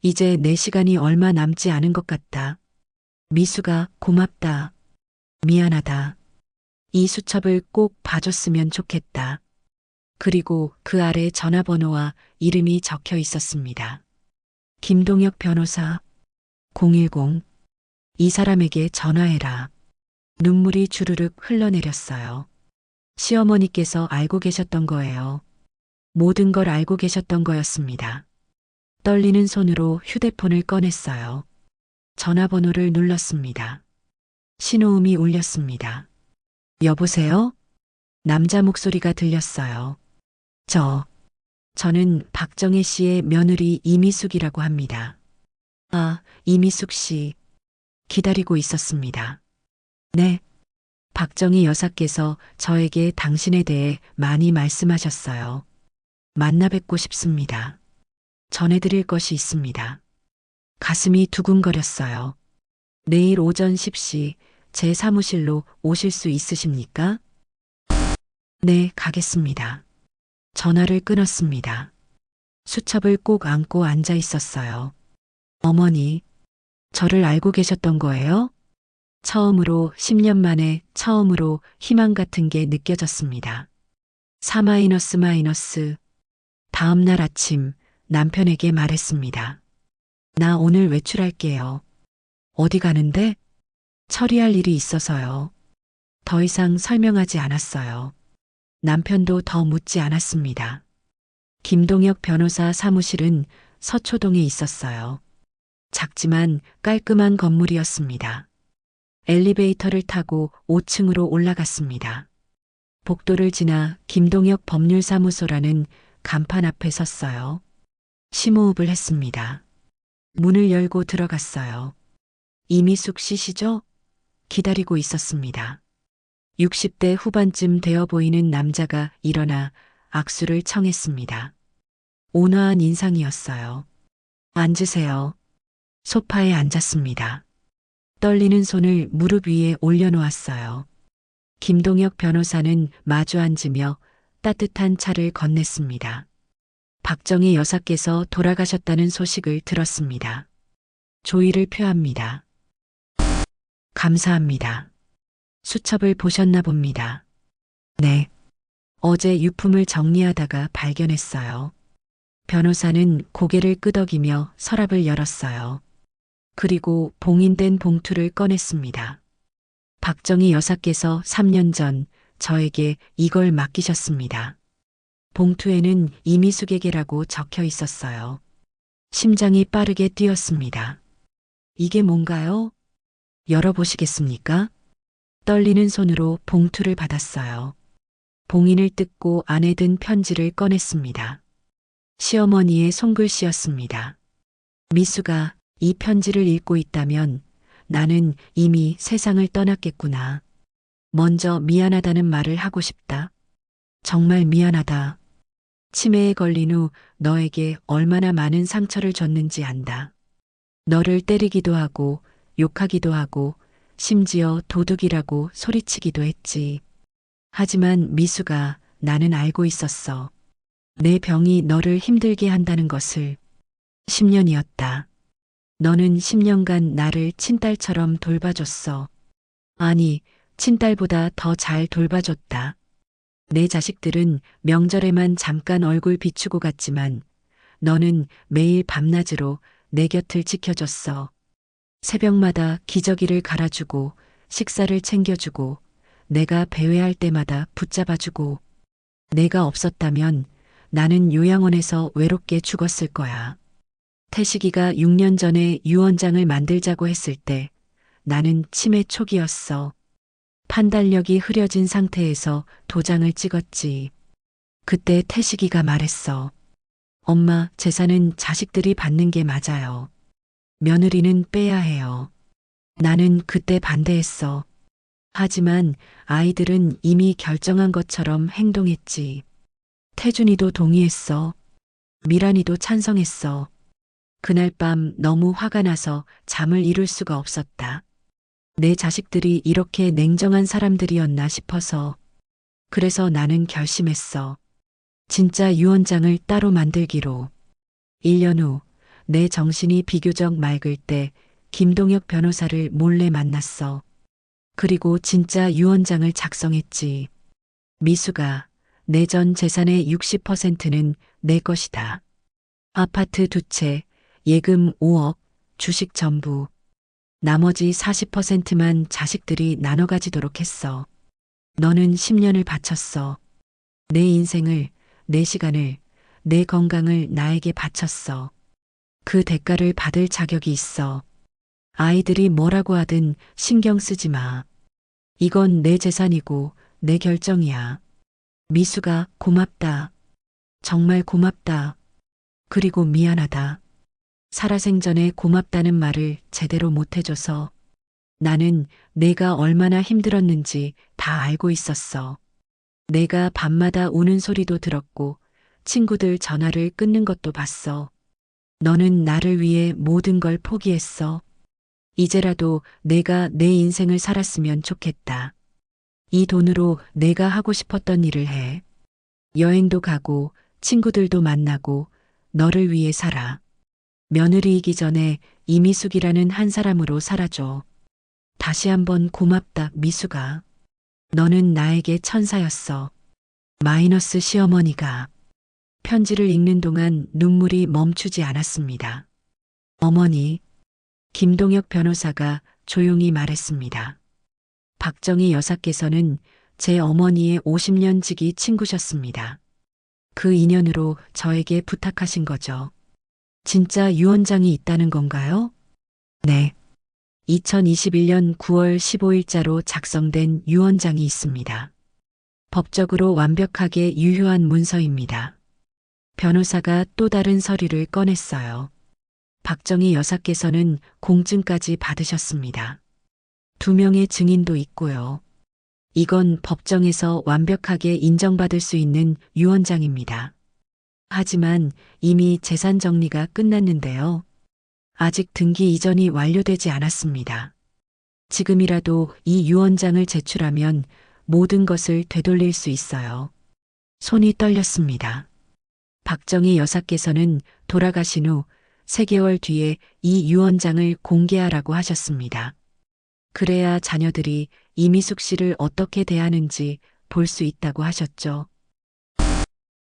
이제 내 시간이 얼마 남지 않은 것 같다. 미수가 고맙다. 미안하다. 이 수첩을 꼭 봐줬으면 좋겠다. 그리고 그 아래 전화번호와 이름이 적혀 있었습니다. 김동혁 변호사 010. 이 사람에게 전화해라. 눈물이 주르륵 흘러내렸어요. 시어머니께서 알고 계셨던 거예요. 모든 걸 알고 계셨던 거였습니다. 떨리는 손으로 휴대폰을 꺼냈어요. 전화번호를 눌렀습니다. 신호음이 울렸습니다. 여보세요? 남자 목소리가 들렸어요. 저는 박정혜 씨의 며느리 이미숙이라고 합니다. 아, 이미숙 씨. 기다리고 있었습니다. 네. 박정희 여사께서 저에게 당신에 대해 많이 말씀하셨어요. 만나 뵙고 싶습니다. 전해드릴 것이 있습니다. 가슴이 두근거렸어요. 내일 오전 10시 제 사무실로 오실 수 있으십니까? 네, 가겠습니다. 전화를 끊었습니다. 수첩을 꼭 안고 앉아 있었어요. 어머니, 저를 알고 계셨던 거예요? 처음으로 10년 만에 처음으로 희망 같은 게 느껴졌습니다. 4-. 다음 날 아침 남편에게 말했습니다. 나 오늘 외출할게요. 어디 가는데? 처리할 일이 있어서요. 더 이상 설명하지 않았어요. 남편도 더 묻지 않았습니다. 김동혁 변호사 사무실은 서초동에 있었어요. 작지만 깔끔한 건물이었습니다. 엘리베이터를 타고 5층으로 올라갔습니다. 복도를 지나 김동혁 법률사무소라는 간판 앞에 섰어요. 심호흡을 했습니다. 문을 열고 들어갔어요. 이미숙 씨시죠? 기다리고 있었습니다. 60대 후반쯤 되어 보이는 남자가 일어나 악수를 청했습니다. 온화한 인상이었어요. 앉으세요. 소파에 앉았습니다. 떨리는 손을 무릎 위에 올려놓았어요. 김동혁 변호사는 마주 앉으며 따뜻한 차를 건넸습니다. 박정희 여사께서 돌아가셨다는 소식을 들었습니다. 조의를 표합니다. 감사합니다. 수첩을 보셨나 봅니다. 네. 어제 유품을 정리하다가 발견했어요. 변호사는 고개를 끄덕이며 서랍을 열었어요. 그리고 봉인된 봉투를 꺼냈습니다. 박정희 여사께서 3년 전 저에게 이걸 맡기셨습니다. 봉투에는 이미숙에게라고 적혀 있었어요. 심장이 빠르게 뛰었습니다. 이게 뭔가요? 열어보시겠습니까? 떨리는 손으로 봉투를 받았어요. 봉인을 뜯고 안에 든 편지를 꺼냈습니다. 시어머니의 손글씨였습니다. 미수가 이 편지를 읽고 있다면 나는 이미 세상을 떠났겠구나. 먼저 미안하다는 말을 하고 싶다. 정말 미안하다. 치매에 걸린 후 너에게 얼마나 많은 상처를 줬는지 안다. 너를 때리기도 하고 욕하기도 하고 심지어 도둑이라고 소리치기도 했지. 하지만 미수가 나는 알고 있었어. 내 병이 너를 힘들게 한다는 것을. 10년이었다. 너는 10년간 나를 친딸처럼 돌봐줬어. 아니, 친딸보다 더 잘 돌봐줬다. 내 자식들은 명절에만 잠깐 얼굴 비추고 갔지만 너는 매일 밤낮으로 내 곁을 지켜줬어. 새벽마다 기저귀를 갈아주고 식사를 챙겨주고 내가 배회할 때마다 붙잡아주고 내가 없었다면 나는 요양원에서 외롭게 죽었을 거야. 태식이가 6년 전에 유언장을 만들자고 했을 때 나는 치매 초기였어. 판단력이 흐려진 상태에서 도장을 찍었지. 그때 태식이가 말했어. 엄마, 재산은 자식들이 받는 게 맞아요. 며느리는 빼야 해요. 나는 그때 반대했어. 하지만 아이들은 이미 결정한 것처럼 행동했지. 태준이도 동의했어. 미란이도 찬성했어. 그날 밤 너무 화가 나서 잠을 이룰 수가 없었다. 내 자식들이 이렇게 냉정한 사람들이었나 싶어서. 그래서 나는 결심했어. 진짜 유언장을 따로 만들기로. 1년 후 내 정신이 비교적 맑을 때 김동혁 변호사를 몰래 만났어. 그리고 진짜 유언장을 작성했지. 미수가 내 전 재산의 60%는 내 것이다. 아파트 2채, 예금 5억, 주식 전부. 나머지 40%만 자식들이 나눠 가지도록 했어. 너는 10년을 바쳤어. 내 인생을, 내 시간을, 내 건강을 나에게 바쳤어. 그 대가를 받을 자격이 있어. 아이들이 뭐라고 하든 신경 쓰지 마. 이건 내 재산이고 내 결정이야. 미수가 고맙다. 정말 고맙다. 그리고 미안하다. 살아생전에 고맙다는 말을 제대로 못해줘서 나는 내가 얼마나 힘들었는지 다 알고 있었어. 내가 밤마다 우는 소리도 들었고 친구들 전화를 끊는 것도 봤어. 너는 나를 위해 모든 걸 포기했어. 이제라도 내가 내 인생을 살았으면 좋겠다. 이 돈으로 내가 하고 싶었던 일을 해. 여행도 가고 친구들도 만나고 너를 위해 살아. 며느리이기 전에 이미숙이라는 한 사람으로 살아줘. 다시 한번 고맙다, 미숙아. 너는 나에게 천사였어. 마이너스 시어머니가 편지를 읽는 동안 눈물이 멈추지 않았습니다. 어머니, 김동혁 변호사가 조용히 말했습니다. 박정희 여사께서는 제 어머니의 50년 지기 친구셨습니다. 그 인연으로 저에게 부탁하신 거죠. 진짜 유언장이 있다는 건가요? 네. 2021년 9월 15일자로 작성된 유언장이 있습니다. 법적으로 완벽하게 유효한 문서입니다. 변호사가 또 다른 서류를 꺼냈어요. 박정희 여사께서는 공증까지 받으셨습니다. 2명의 증인도 있고요. 이건 법정에서 완벽하게 인정받을 수 있는 유언장입니다. 하지만 이미 재산 정리가 끝났는데요. 아직 등기 이전이 완료되지 않았습니다. 지금이라도 이 유언장을 제출하면 모든 것을 되돌릴 수 있어요. 손이 떨렸습니다. 박정희 여사께서는 돌아가신 후 3개월 뒤에 이 유언장을 공개하라고 하셨습니다. 그래야 자녀들이 이미숙 씨를 어떻게 대하는지 볼 수 있다고 하셨죠.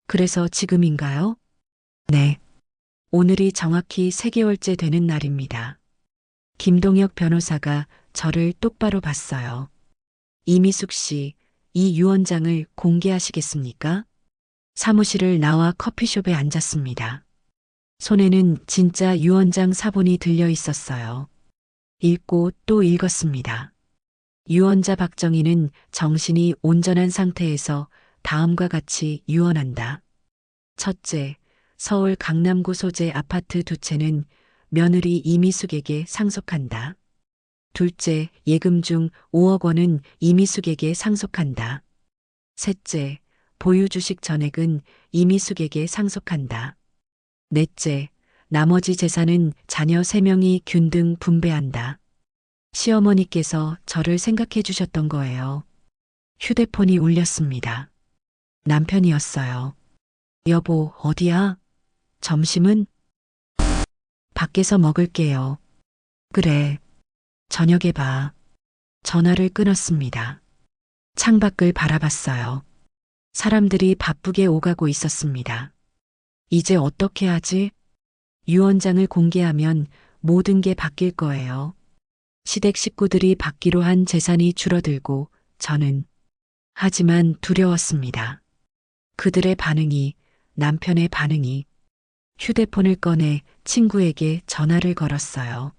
그래서 지금인가요? 네. 오늘이 정확히 3개월째 되는 날입니다. 김동혁 변호사가 저를 똑바로 봤어요. 이미숙 씨, 이 유언장을 공개하시겠습니까? 사무실을 나와 커피숍에 앉았습니다. 손에는 진짜 유언장 사본이 들려 있었어요. 읽고 또 읽었습니다. 유언자 박정희는 정신이 온전한 상태에서 다음과 같이 유언한다. 첫째, 서울 강남구 소재 아파트 2채는 며느리 이미숙에게 상속한다. 둘째, 예금 중 5억 원은 이미숙에게 상속한다. 셋째, 보유 주식 전액은 이미숙에게 상속한다. 넷째, 나머지 재산은 자녀 3명이 균등 분배한다. 시어머니께서 저를 생각해 주셨던 거예요. 휴대폰이 울렸습니다. 남편이었어요. 여보, 어디야? 점심은? 밖에서 먹을게요. 그래. 저녁에 봐. 전화를 끊었습니다. 창밖을 바라봤어요. 사람들이 바쁘게 오가고 있었습니다. 이제 어떻게 하지? 유언장을 공개하면 모든 게 바뀔 거예요. 시댁 식구들이 받기로 한 재산이 줄어들고 저는 하지만 두려웠습니다. 그들의 반응이, 남편의 반응이. 휴대폰을 꺼내 친구에게 전화를 걸었어요.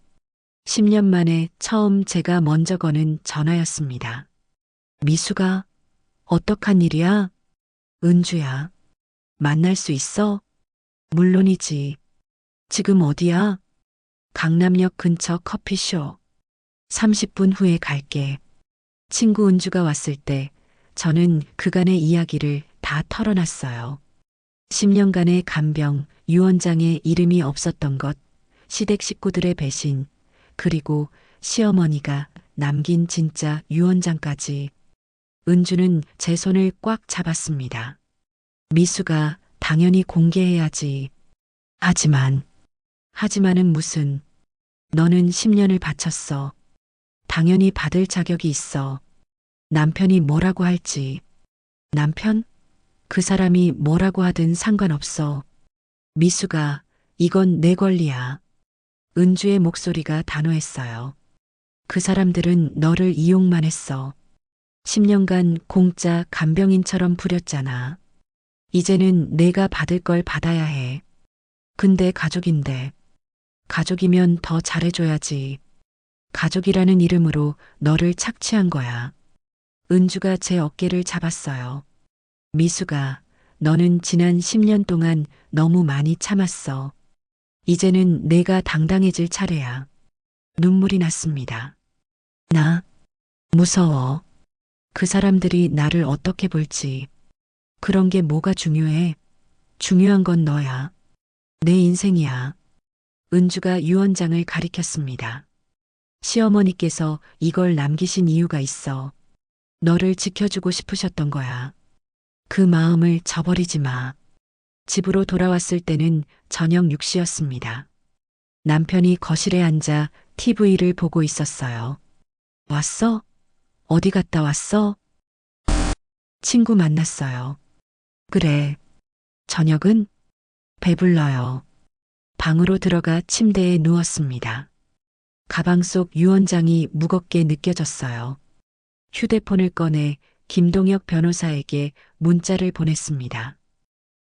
10년 만에 처음 제가 먼저 거는 전화였습니다. 미수가, 어떡한 일이야? 은주야, 만날 수 있어? 물론이지. 지금 어디야? 강남역 근처 커피숍. 30분 후에 갈게. 친구 은주가 왔을 때 저는 그간의 이야기를 다 털어놨어요. 10년간의 간병, 유언장에 이름이 없었던 것, 시댁 식구들의 배신, 그리고 시어머니가 남긴 진짜 유언장까지. 은주는 제 손을 꽉 잡았습니다. 미수가 당연히 공개해야지. 하지만은 무슨. 너는 10년을 바쳤어. 당연히 받을 자격이 있어. 남편이 뭐라고 할지. 남편? 그 사람이 뭐라고 하든 상관없어. 미수가, 이건 내 권리야. 은주의 목소리가 단호했어요. 그 사람들은 너를 이용만 했어. 10년간 공짜 간병인처럼 부렸잖아. 이제는 내가 받을 걸 받아야 해. 근데 가족인데. 가족이면 더 잘해줘야지. 가족이라는 이름으로 너를 착취한 거야. 은주가 제 어깨를 잡았어요. 미수가, 너는 지난 10년 동안 너무 많이 참았어. 이제는 내가 당당해질 차례야. 눈물이 났습니다. 나 무서워. 그 사람들이 나를 어떻게 볼지. 그런 게 뭐가 중요해? 중요한 건 너야. 내 인생이야. 은주가 유 원장을 가리켰습니다. 시어머니께서 이걸 남기신 이유가 있어. 너를 지켜주고 싶으셨던 거야. 그 마음을 저버리지 마. 집으로 돌아왔을 때는 저녁 6시였습니다. 남편이 거실에 앉아 TV를 보고 있었어요. 왔어? 어디 갔다 왔어? 친구 만났어요. 그래. 저녁은? 배불러요. 방으로 들어가 침대에 누웠습니다. 가방 속 유 원장이 무겁게 느껴졌어요. 휴대폰을 꺼내 김동혁 변호사에게 문자를 보냈습니다.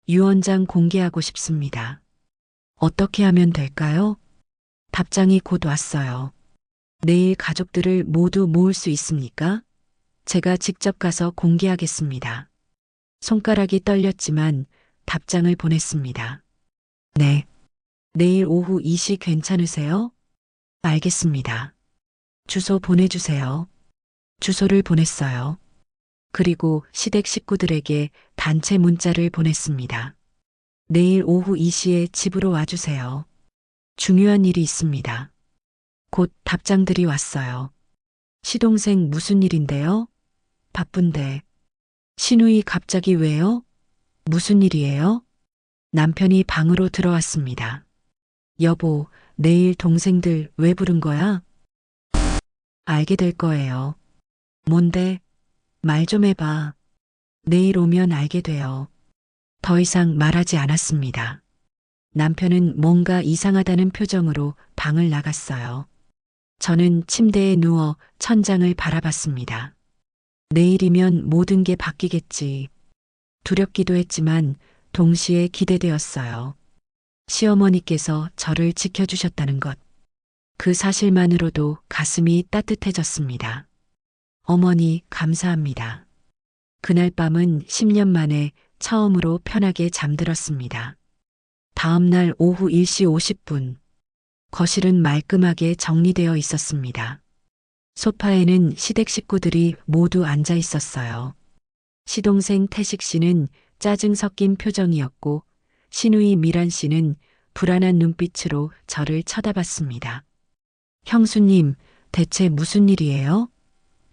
유 원장 공개하고 싶습니다. 어떻게 하면 될까요? 답장이 곧 왔어요. 내일 가족들을 모두 모을 수 있습니까? 제가 직접 가서 공개하겠습니다. 손가락이 떨렸지만 답장을 보냈습니다. 네. 내일 오후 2시 괜찮으세요? 알겠습니다. 주소 보내주세요. 주소를 보냈어요. 그리고 시댁 식구들에게 단체 문자를 보냈습니다. 내일 오후 2시에 집으로 와주세요. 중요한 일이 있습니다. 곧 답장들이 왔어요. 시동생 무슨 일인데요? 바쁜데. 시누이 갑자기 왜요? 무슨 일이에요? 남편이 방으로 들어왔습니다. 여보, 내일 동생들 왜 부른 거야? 알게 될 거예요. 뭔데? 말 좀 해봐. 내일 오면 알게 돼요. 더 이상 말하지 않았습니다. 남편은 뭔가 이상하다는 표정으로 방을 나갔어요. 저는 침대에 누워 천장을 바라봤습니다. 내일이면 모든 게 바뀌겠지. 두렵기도 했지만 동시에 기대되었어요. 시어머니께서 저를 지켜주셨다는 것. 그 사실만으로도 가슴이 따뜻해졌습니다. 어머니, 감사합니다. 그날 밤은 10년 만에 처음으로 편하게 잠들었습니다. 다음 날 오후 1시 50분. 거실은 말끔하게 정리되어 있었습니다. 소파에는 시댁 식구들이 모두 앉아 있었어요. 시동생 태식 씨는 짜증 섞인 표정이었고 시누이 미란 씨는 불안한 눈빛으로 저를 쳐다봤습니다. 형수님, 대체 무슨 일이에요?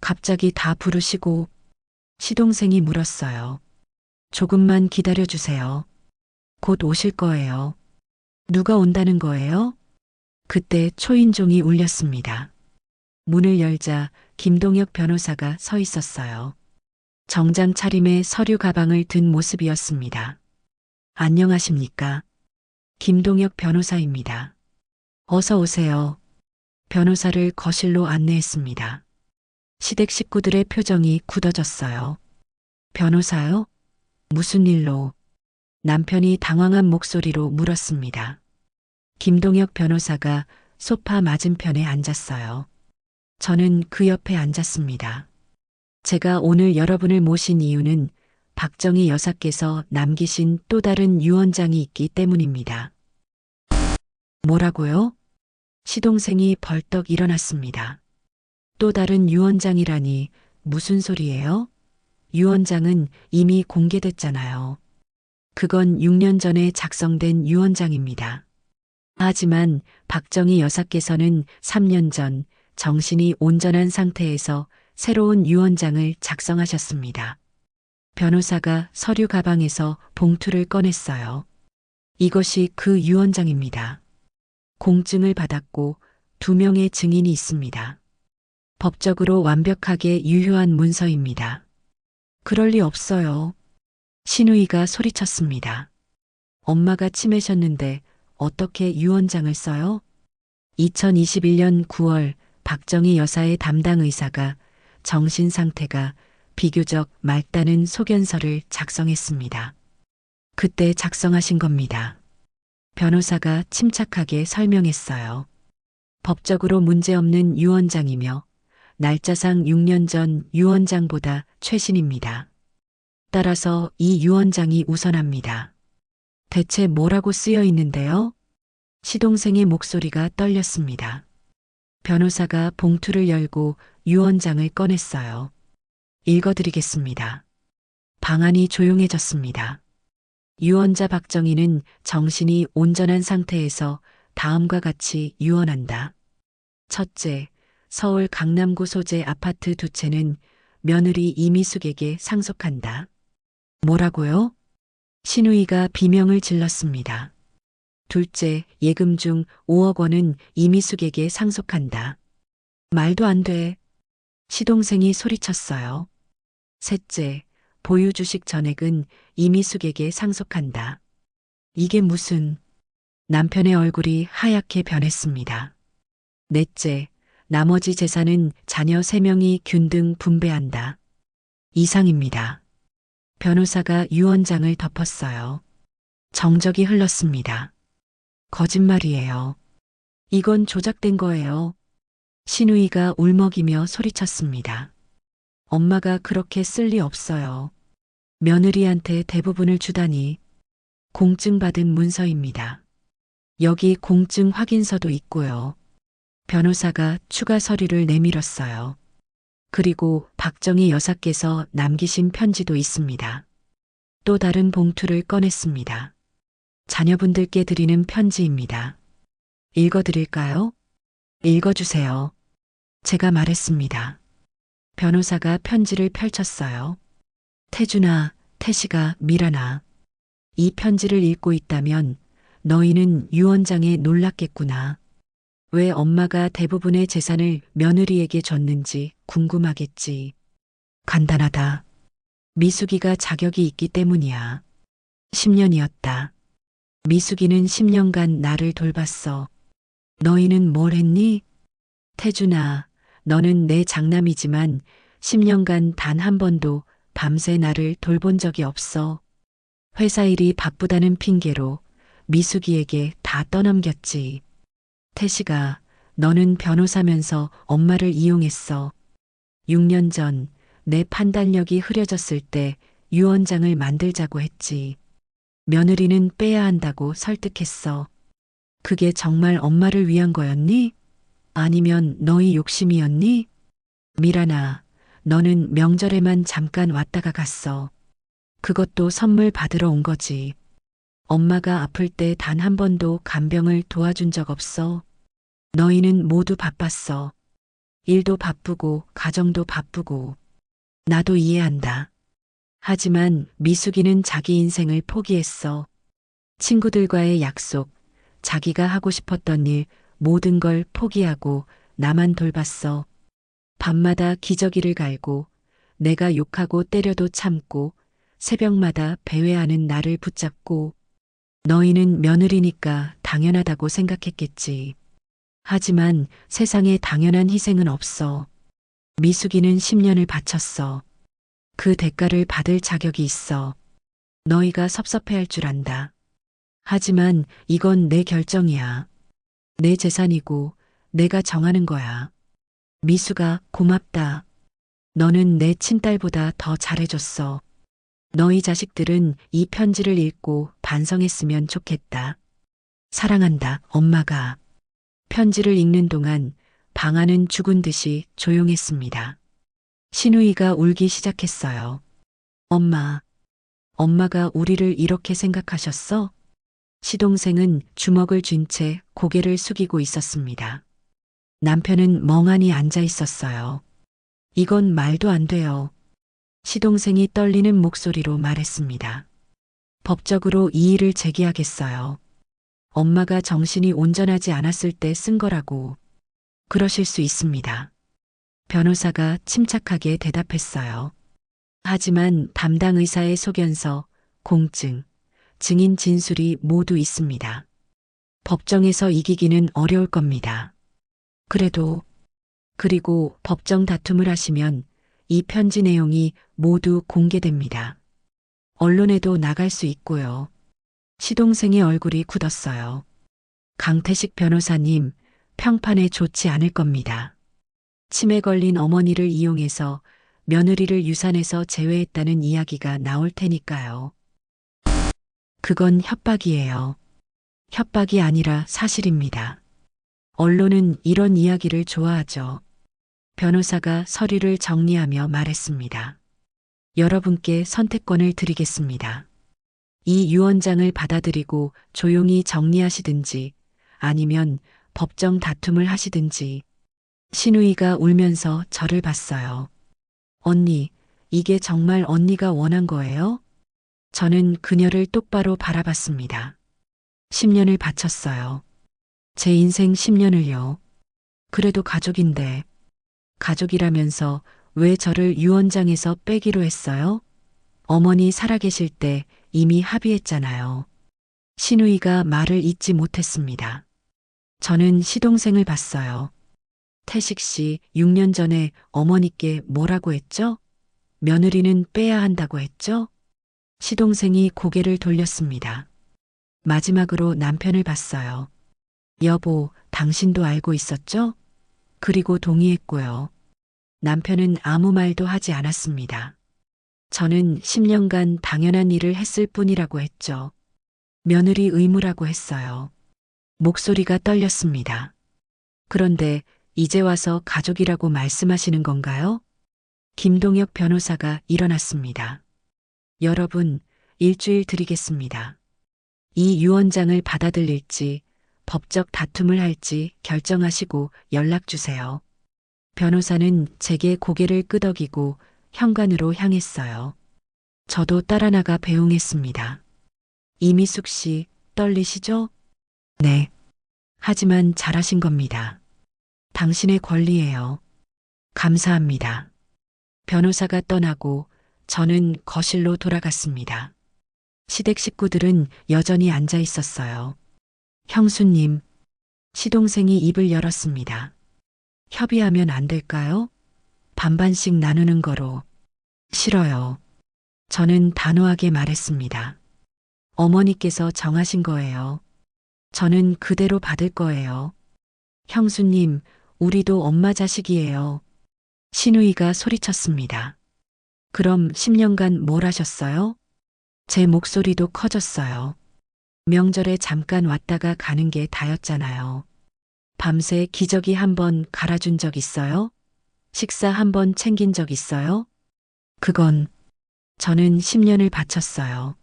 갑자기 다 부르시고. 시동생이 물었어요. 조금만 기다려주세요. 곧 오실 거예요. 누가 온다는 거예요? 그때 초인종이 울렸습니다. 문을 열자 김동혁 변호사가 서 있었어요. 정장 차림에 서류 가방을 든 모습이었습니다. 안녕하십니까? 김동혁 변호사입니다. 어서 오세요. 변호사를 거실로 안내했습니다. 시댁 식구들의 표정이 굳어졌어요. 변호사요? 무슨 일로? 남편이 당황한 목소리로 물었습니다. 김동혁 변호사가 소파 맞은편에 앉았어요. 저는 그 옆에 앉았습니다. 제가 오늘 여러분을 모신 이유는 박정희 여사께서 남기신 또 다른 유언장이 있기 때문입니다. 뭐라고요? 시동생이 벌떡 일어났습니다. 또 다른 유언장이라니 무슨 소리예요? 유언장은 이미 공개됐잖아요. 그건 6년 전에 작성된 유언장입니다. 하지만 박정희 여사께서는 3년 전 정신이 온전한 상태에서 새로운 유언장을 작성하셨습니다. 변호사가 서류 가방에서 봉투를 꺼냈어요. 이것이 그 유언장입니다. 공증을 받았고 2명의 증인이 있습니다. 법적으로 완벽하게 유효한 문서입니다. 그럴 리 없어요. 시누이가 소리쳤습니다. 엄마가 치매셨는데 어떻게 유언장을 써요? 2021년 9월 박정희 여사의 담당 의사가 정신 상태가 비교적 맑다는 소견서를 작성했습니다. 그때 작성하신 겁니다. 변호사가 침착하게 설명했어요. 법적으로 문제없는 유언장이며 날짜상 6년 전 유언장보다 최신입니다. 따라서 이 유언장이 우선합니다. 대체 뭐라고 쓰여 있는데요? 시동생의 목소리가 떨렸습니다. 변호사가 봉투를 열고 유언장을 꺼냈어요. 읽어드리겠습니다. 방안이 조용해졌습니다. 유언자 박정희는 정신이 온전한 상태에서 다음과 같이 유언한다. 첫째, 서울 강남구 소재 아파트 2채는 며느리 이미숙에게 상속한다. 뭐라고요? 신우이가 비명을 질렀습니다. 둘째, 예금 중 5억 원은 이미숙에게 상속한다. 말도 안 돼. 시동생이 소리쳤어요. 셋째, 보유 주식 전액은 이미숙에게 상속한다. 이게 무슨... 남편의 얼굴이 하얗게 변했습니다. 넷째, 나머지 재산은 자녀 3명이 균등 분배한다. 이상입니다. 변호사가 유언장을 덮었어요. 정적이 흘렀습니다. 거짓말이에요. 이건 조작된 거예요. 신우이가 울먹이며 소리쳤습니다. 엄마가 그렇게 쓸 리 없어요. 며느리한테 대부분을 주다니. 공증 받은 문서입니다. 여기 공증 확인서도 있고요. 변호사가 추가 서류를 내밀었어요. 그리고 박정희 여사께서 남기신 편지도 있습니다. 또 다른 봉투를 꺼냈습니다. 자녀분들께 드리는 편지입니다. 읽어드릴까요? 읽어주세요. 제가 말했습니다. 변호사가 편지를 펼쳤어요. 태준아, 태식아, 미란아. 이 편지를 읽고 있다면 너희는 유언장에 놀랐겠구나. 왜 엄마가 대부분의 재산을 며느리에게 줬는지 궁금하겠지. 간단하다. 미숙이가 자격이 있기 때문이야. 10년이었다. 미숙이는 10년간 나를 돌봤어. 너희는 뭘 했니? 태준아, 너는 내 장남이지만 10년간 단 한 번도 밤새 나를 돌본 적이 없어. 회사 일이 바쁘다는 핑계로 미숙이에게 다 떠넘겼지. 태식아, 너는 변호사면서 엄마를 이용했어. 6년 전 내 판단력이 흐려졌을 때 유언장을 만들자고 했지. 며느리는 빼야 한다고 설득했어. 그게 정말 엄마를 위한 거였니? 아니면 너희 욕심이었니? 미란아, 너는 명절에만 잠깐 왔다가 갔어. 그것도 선물 받으러 온 거지. 엄마가 아플 때 단 한 번도 간병을 도와준 적 없어. 너희는 모두 바빴어. 일도 바쁘고 가정도 바쁘고. 나도 이해한다. 하지만 미숙이는 자기 인생을 포기했어. 친구들과의 약속, 자기가 하고 싶었던 일, 모든 걸 포기하고 나만 돌봤어. 밤마다 기저귀를 갈고 내가 욕하고 때려도 참고 새벽마다 배회하는 나를 붙잡고 너희는 며느리니까 당연하다고 생각했겠지. 하지만 세상에 당연한 희생은 없어. 미숙이는 10년을 바쳤어. 그 대가를 받을 자격이 있어. 너희가 섭섭해할 줄 안다. 하지만 이건 내 결정이야. 내 재산이고 내가 정하는 거야. 미숙아, 고맙다. 너는 내 친딸보다 더 잘해줬어. 너희 자식들은 이 편지를 읽고 반성했으면 좋겠다. 사랑한다, 엄마가. 편지를 읽는 동안 방 안은 죽은 듯이 조용했습니다. 신우이가 울기 시작했어요. 엄마, 엄마가 우리를 이렇게 생각하셨어? 시동생은 주먹을 쥔 채 고개를 숙이고 있었습니다. 남편은 멍하니 앉아 있었어요. 이건 말도 안 돼요. 시동생이 떨리는 목소리로 말했습니다. 법적으로 이의를 제기하겠어요. 엄마가 정신이 온전하지 않았을 때 쓴 거라고. 그러실 수 있습니다. 변호사가 침착하게 대답했어요. 하지만 담당 의사의 소견서, 공증, 증인 진술이 모두 있습니다. 법정에서 이기기는 어려울 겁니다. 그리고 법정 다툼을 하시면 이 편지 내용이 모두 공개됩니다. 언론에도 나갈 수 있고요. 시동생의 얼굴이 굳었어요. 강태식 변호사님, 평판에 좋지 않을 겁니다. 치매 걸린 어머니를 이용해서 며느리를 유산에서 제외했다는 이야기가 나올 테니까요. 그건 협박이에요. 협박이 아니라 사실입니다. 언론은 이런 이야기를 좋아하죠. 변호사가 서류를 정리하며 말했습니다. 여러분께 선택권을 드리겠습니다. 이 유언장을 받아들이고 조용히 정리하시든지 아니면 법정 다툼을 하시든지. 신우이가 울면서 저를 봤어요. 언니, 이게 정말 언니가 원한 거예요? 저는 그녀를 똑바로 바라봤습니다. 10년을 바쳤어요. 제 인생 10년을요. 그래도 가족인데. 가족이라면서 왜 저를 유언장에서 빼기로 했어요? 어머니 살아계실 때 이미 합의했잖아요. 신우이가 말을 잇지 못했습니다. 저는 시동생을 봤어요. 태식 씨 6년 전에 어머니께 뭐라고 했죠? 며느리는 빼야 한다고 했죠? 시동생이 고개를 돌렸습니다. 마지막으로 남편을 봤어요. 여보, 당신도 알고 있었죠? 그리고 동의했고요. 남편은 아무 말도 하지 않았습니다. 저는 10년간 당연한 일을 했을 뿐이라고 했죠. 며느리 의무라고 했어요. 목소리가 떨렸습니다. 그런데 이제 와서 가족이라고 말씀하시는 건가요? 김동혁 변호사가 일어났습니다. 여러분, 일주일 드리겠습니다. 이 유언장을 받아들일지 법적 다툼을 할지 결정하시고 연락 주세요. 변호사는 제게 고개를 끄덕이고 현관으로 향했어요. 저도 따라 나가 배웅했습니다. 이미숙 씨, 떨리시죠? 네. 하지만 잘하신 겁니다. 당신의 권리예요. 감사합니다. 변호사가 떠나고 저는 거실로 돌아갔습니다. 시댁 식구들은 여전히 앉아 있었어요. 형수님, 시동생이 입을 열었습니다. 협의하면 안 될까요? 반반씩 나누는 거로. 싫어요. 저는 단호하게 말했습니다. 어머니께서 정하신 거예요. 저는 그대로 받을 거예요. 형수님, 우리도 엄마 자식이에요. 신우이가 소리쳤습니다. 그럼 10년간 뭘 하셨어요? 제 목소리도 커졌어요. 명절에 잠깐 왔다가 가는 게 다였잖아요. 밤새 기저귀 한 번 갈아준 적 있어요? 식사 한 번 챙긴 적 있어요? 그건 저는 10년을 바쳤어요.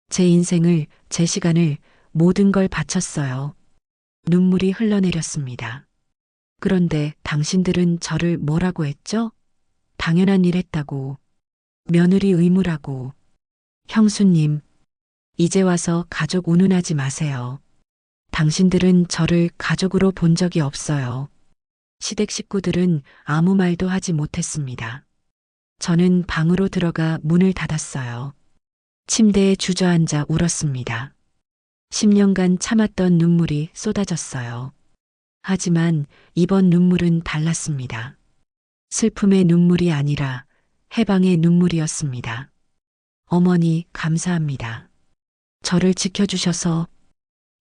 제 인생을, 제 시간을, 모든 걸 바쳤어요. 눈물이 흘러내렸습니다. 그런데 당신들은 저를 뭐라고 했죠? 당연한 일 했다고. 며느리 의무라고. 형수님, 이제 와서 가족 운운하지 마세요. 당신들은 저를 가족으로 본 적이 없어요. 시댁 식구들은 아무 말도 하지 못했습니다. 저는 방으로 들어가 문을 닫았어요. 침대에 주저앉아 울었습니다. 10년간 참았던 눈물이 쏟아졌어요. 하지만 이번 눈물은 달랐습니다. 슬픔의 눈물이 아니라 해방의 눈물이었습니다. 어머니, 감사합니다. 저를 지켜주셔서.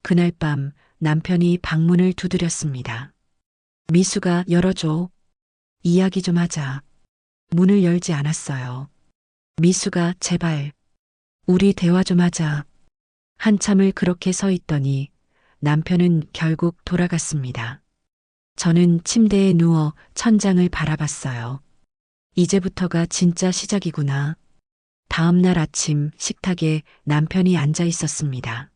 그날 밤 남편이 방문을 두드렸습니다. 미수가 열어줘. 이야기 좀 하자. 문을 열지 않았어요. 미수가 제발. 우리 대화 좀 하자. 한참을 그렇게 서 있더니 남편은 결국 돌아갔습니다. 저는 침대에 누워 천장을 바라봤어요. 이제부터가 진짜 시작이구나. 다음 날 아침 식탁에 남편이 앉아 있었습니다.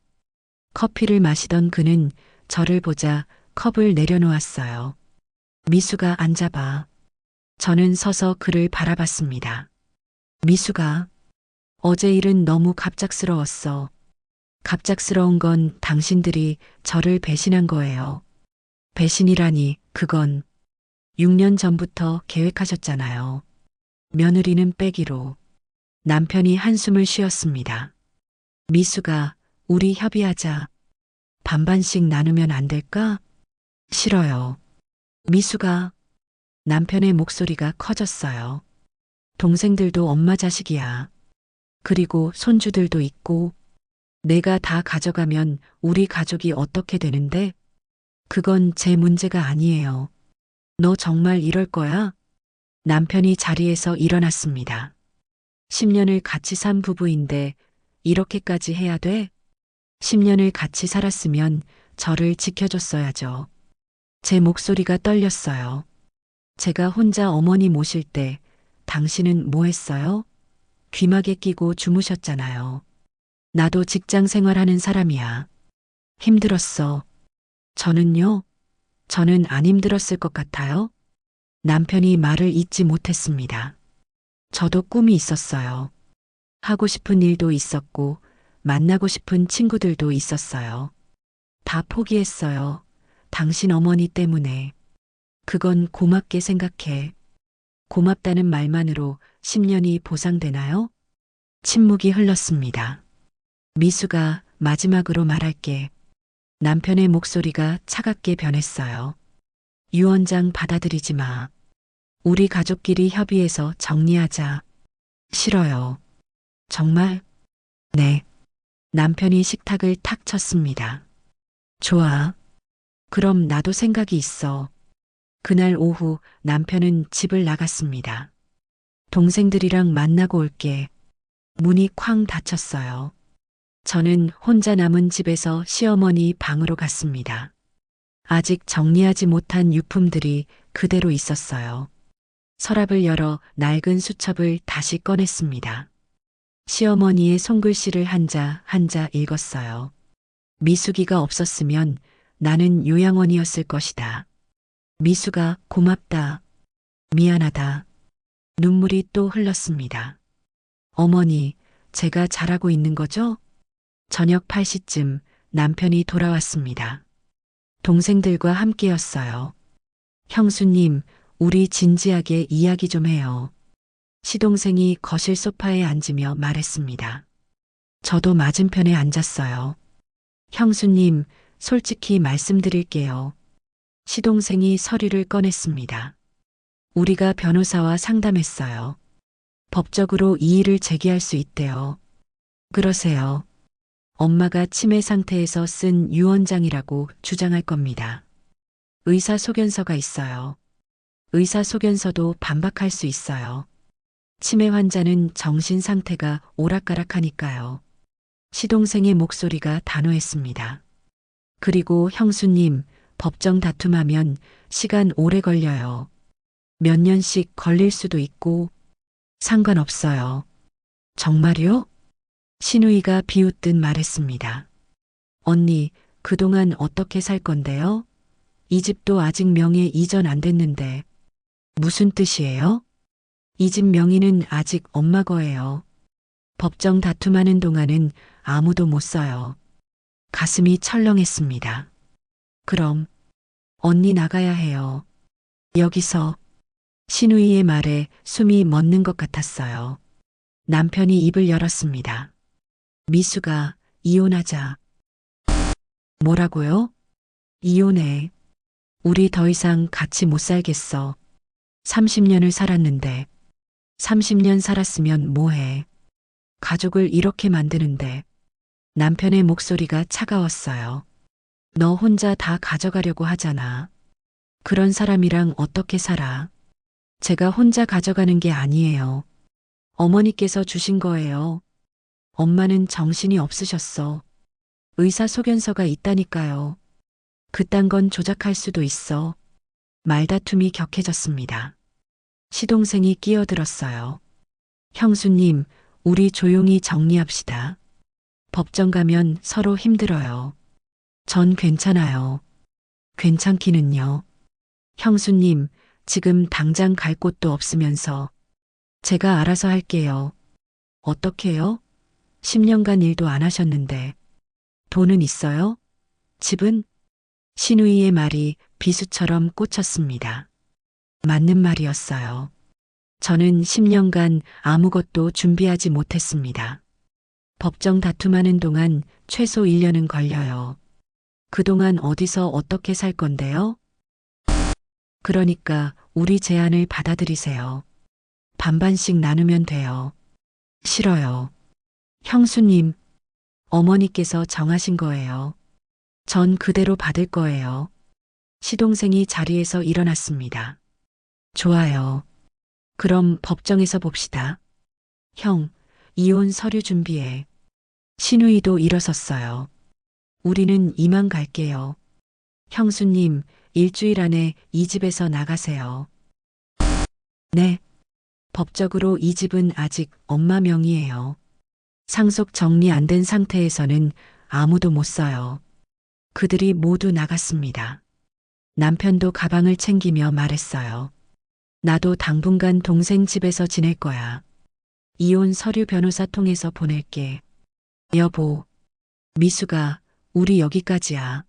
커피를 마시던 그는 저를 보자 컵을 내려놓았어요. 미수가 앉아봐. 저는 서서 그를 바라봤습니다. 미수가, 어제 일은 너무 갑작스러웠어. 갑작스러운 건 당신들이 저를 배신한 거예요. 배신이라니, 그건 6년 전부터 계획하셨잖아요. 며느리는 빼기로. 남편이 한숨을 쉬었습니다. 미수가, 우리 협의하자. 반반씩 나누면 안 될까? 싫어요. 미수가, 남편의 목소리가 커졌어요. 동생들도 엄마 자식이야. 그리고 손주들도 있고. 내가 다 가져가면 우리 가족이 어떻게 되는데? 그건 제 문제가 아니에요. 너 정말 이럴 거야? 남편이 자리에서 일어났습니다. 10년을 같이 산 부부인데 이렇게까지 해야 돼? 10년을 같이 살았으면 저를 지켜줬어야죠. 제 목소리가 떨렸어요. 제가 혼자 어머니 모실 때 당신은 뭐 했어요? 귀마개 끼고 주무셨잖아요. 나도 직장 생활하는 사람이야. 힘들었어. 저는요? 저는 안 힘들었을 것 같아요. 남편이 말을 잇지 못했습니다. 저도 꿈이 있었어요. 하고 싶은 일도 있었고, 만나고 싶은 친구들도 있었어요. 다 포기했어요. 당신 어머니 때문에. 그건 고맙게 생각해. 고맙다는 말만으로 10년이 보상되나요? 침묵이 흘렀습니다. 미수가 마지막으로 말할게. 남편의 목소리가 차갑게 변했어요. 유 원장 받아들이지 마. 우리 가족끼리 협의해서 정리하자. 싫어요. 정말? 네. 남편이 식탁을 탁 쳤습니다. 좋아. 그럼 나도 생각이 있어. 그날 오후 남편은 집을 나갔습니다. 동생들이랑 만나고 올게. 문이 쾅 닫혔어요. 저는 혼자 남은 집에서 시어머니 방으로 갔습니다. 아직 정리하지 못한 유품들이 그대로 있었어요. 서랍을 열어 낡은 수첩을 다시 꺼냈습니다. 시어머니의 손글씨를 한자 한자 읽었어요. 미숙이가 없었으면 나는 요양원이었을 것이다. 미수가 고맙다. 미안하다. 눈물이 또 흘렀습니다. 어머니, 제가 잘하고 있는 거죠? 저녁 8시쯤 남편이 돌아왔습니다. 동생들과 함께였어요. 형수님, 우리 진지하게 이야기 좀 해요. 시동생이 거실 소파에 앉으며 말했습니다. 저도 맞은편에 앉았어요. 형수님, 솔직히 말씀드릴게요. 시동생이 서류를 꺼냈습니다. 우리가 변호사와 상담했어요. 법적으로 이의를 제기할 수 있대요. 그러세요. 엄마가 치매 상태에서 쓴 유언장이라고 주장할 겁니다. 의사 소견서가 있어요. 의사 소견서도 반박할 수 있어요. 치매 환자는 정신 상태가 오락가락하니까요. 시동생의 목소리가 단호했습니다. 그리고 형수님, 법정 다툼하면 시간 오래 걸려요. 몇 년씩 걸릴 수도 있고 상관없어요. 정말요? 신우이가 비웃듯 말했습니다. 언니, 그동안 어떻게 살 건데요? 이 집도 아직 명예 이전 안 됐는데. 무슨 뜻이에요? 이 집 명의는 아직 엄마 거예요. 법정 다툼하는 동안은 아무도 못 써요. 가슴이 철렁했습니다. 그럼 언니 나가야 해요. 여기서 신우이의 말에 숨이 멎는 것 같았어요. 남편이 입을 열었습니다. 미수가 이혼하자. 뭐라고요? 이혼해. 우리 더 이상 같이 못 살겠어. 30년을 살았는데 30년 살았으면 뭐해. 가족을 이렇게 만드는데. 남편의 목소리가 차가웠어요. 너 혼자 다 가져가려고 하잖아. 그런 사람이랑 어떻게 살아? 제가 혼자 가져가는 게 아니에요. 어머니께서 주신 거예요. 엄마는 정신이 없으셨어. 의사 소견서가 있다니까요. 그딴 건 조작할 수도 있어. 말다툼이 격해졌습니다. 시동생이 끼어들었어요. 형수님, 우리 조용히 정리합시다. 법정 가면 서로 힘들어요. 전 괜찮아요. 괜찮기는요. 형수님, 지금 당장 갈 곳도 없으면서 제가 알아서 할게요. 어떻게요? 10년간 일도 안 하셨는데. 돈은 있어요? 집은? 신우이의 말이 비수처럼 꽂혔습니다. 맞는 말이었어요. 저는 10년간 아무것도 준비하지 못했습니다. 법정 다툼하는 동안 최소 1년은 걸려요. 그동안 어디서 어떻게 살 건데요? 그러니까 우리 제안을 받아들이세요. 반반씩 나누면 돼요. 싫어요. 형수님, 어머니께서 정하신 거예요. 전 그대로 받을 거예요. 시동생이 자리에서 일어났습니다. 좋아요. 그럼 법정에서 봅시다. 형, 이혼 서류 준비해. 신우이도 일어섰어요. 우리는 이만 갈게요. 형수님, 일주일 안에 이 집에서 나가세요. 네. 법적으로 이 집은 아직 엄마 명의예요. 상속 정리 안 된 상태에서는 아무도 못 써요. 그들이 모두 나갔습니다. 남편도 가방을 챙기며 말했어요. 나도 당분간 동생 집에서 지낼 거야. 이혼 서류 변호사 통해서 보낼게. 여보, 미수가 우리 여기까지야.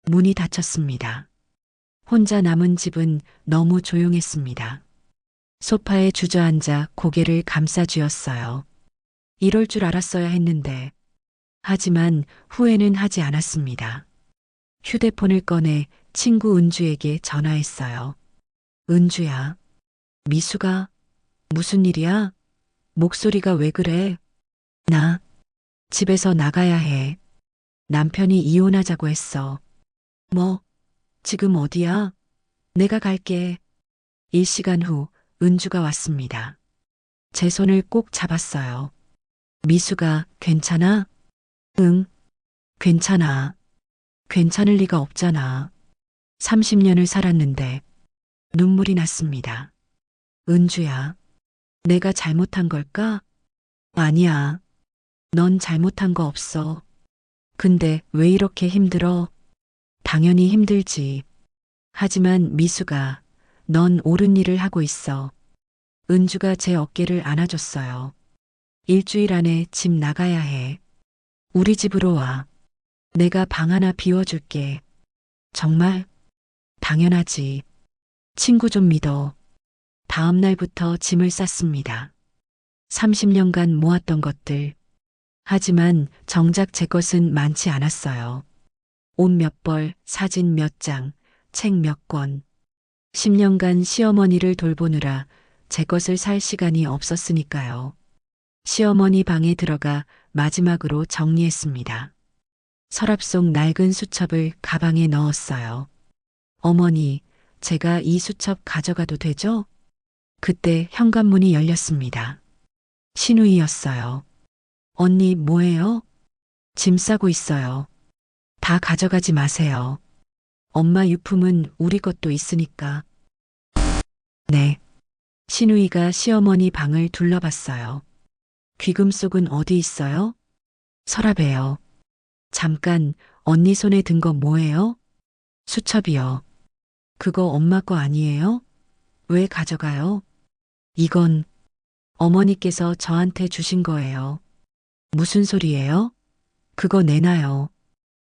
문이 닫혔습니다. 혼자 남은 집은 너무 조용했습니다. 소파에 주저앉아 고개를 감싸쥐었어요. 이럴 줄 알았어야 했는데. 하지만 후회는 하지 않았습니다. 휴대폰을 꺼내 친구 은주에게 전화했어요. 은주야, 미수가 무슨 일이야? 목소리가 왜 그래? 나 집에서 나가야 해. 남편이 이혼하자고 했어. 뭐, 지금 어디야? 내가 갈게. 1시간 후 은주가 왔습니다. 제 손을 꼭 잡았어요. 미수가 괜찮아? 응, 괜찮아. 괜찮을 리가 없잖아. 30년을 살았는데 눈물이 났습니다. 은주야, 내가 잘못한 걸까? 아니야. 넌 잘못한 거 없어. 근데 왜 이렇게 힘들어? 당연히 힘들지. 하지만 미수가 넌 옳은 일을 하고 있어. 은주가 제 어깨를 안아줬어요. 일주일 안에 집 나가야 해. 우리 집으로 와. 내가 방 하나 비워줄게. 정말? 당연하지. 친구 좀 믿어. 다음 날부터 짐을 쌌습니다. 30년간 모았던 것들. 하지만 정작 제 것은 많지 않았어요. 옷 몇 벌, 사진 몇 장, 책 몇 권. 10년간 시어머니를 돌보느라 제 것을 살 시간이 없었으니까요. 시어머니 방에 들어가 마지막으로 정리했습니다. 서랍 속 낡은 수첩을 가방에 넣었어요. 어머니, 제가 이 수첩 가져가도 되죠? 그때 현관문이 열렸습니다. 신우이였어요. 언니 뭐해요? 짐 싸고 있어요. 다 가져가지 마세요. 엄마 유품은 우리 것도 있으니까. 네. 신우이가 시어머니 방을 둘러봤어요. 귀금 속은 어디 있어요? 서랍에요. 잠깐, 언니 손에 든 거 뭐예요? 수첩이요. 그거 엄마 거 아니에요? 왜 가져가요? 이건 어머니께서 저한테 주신 거예요. 무슨 소리예요? 그거 내놔요.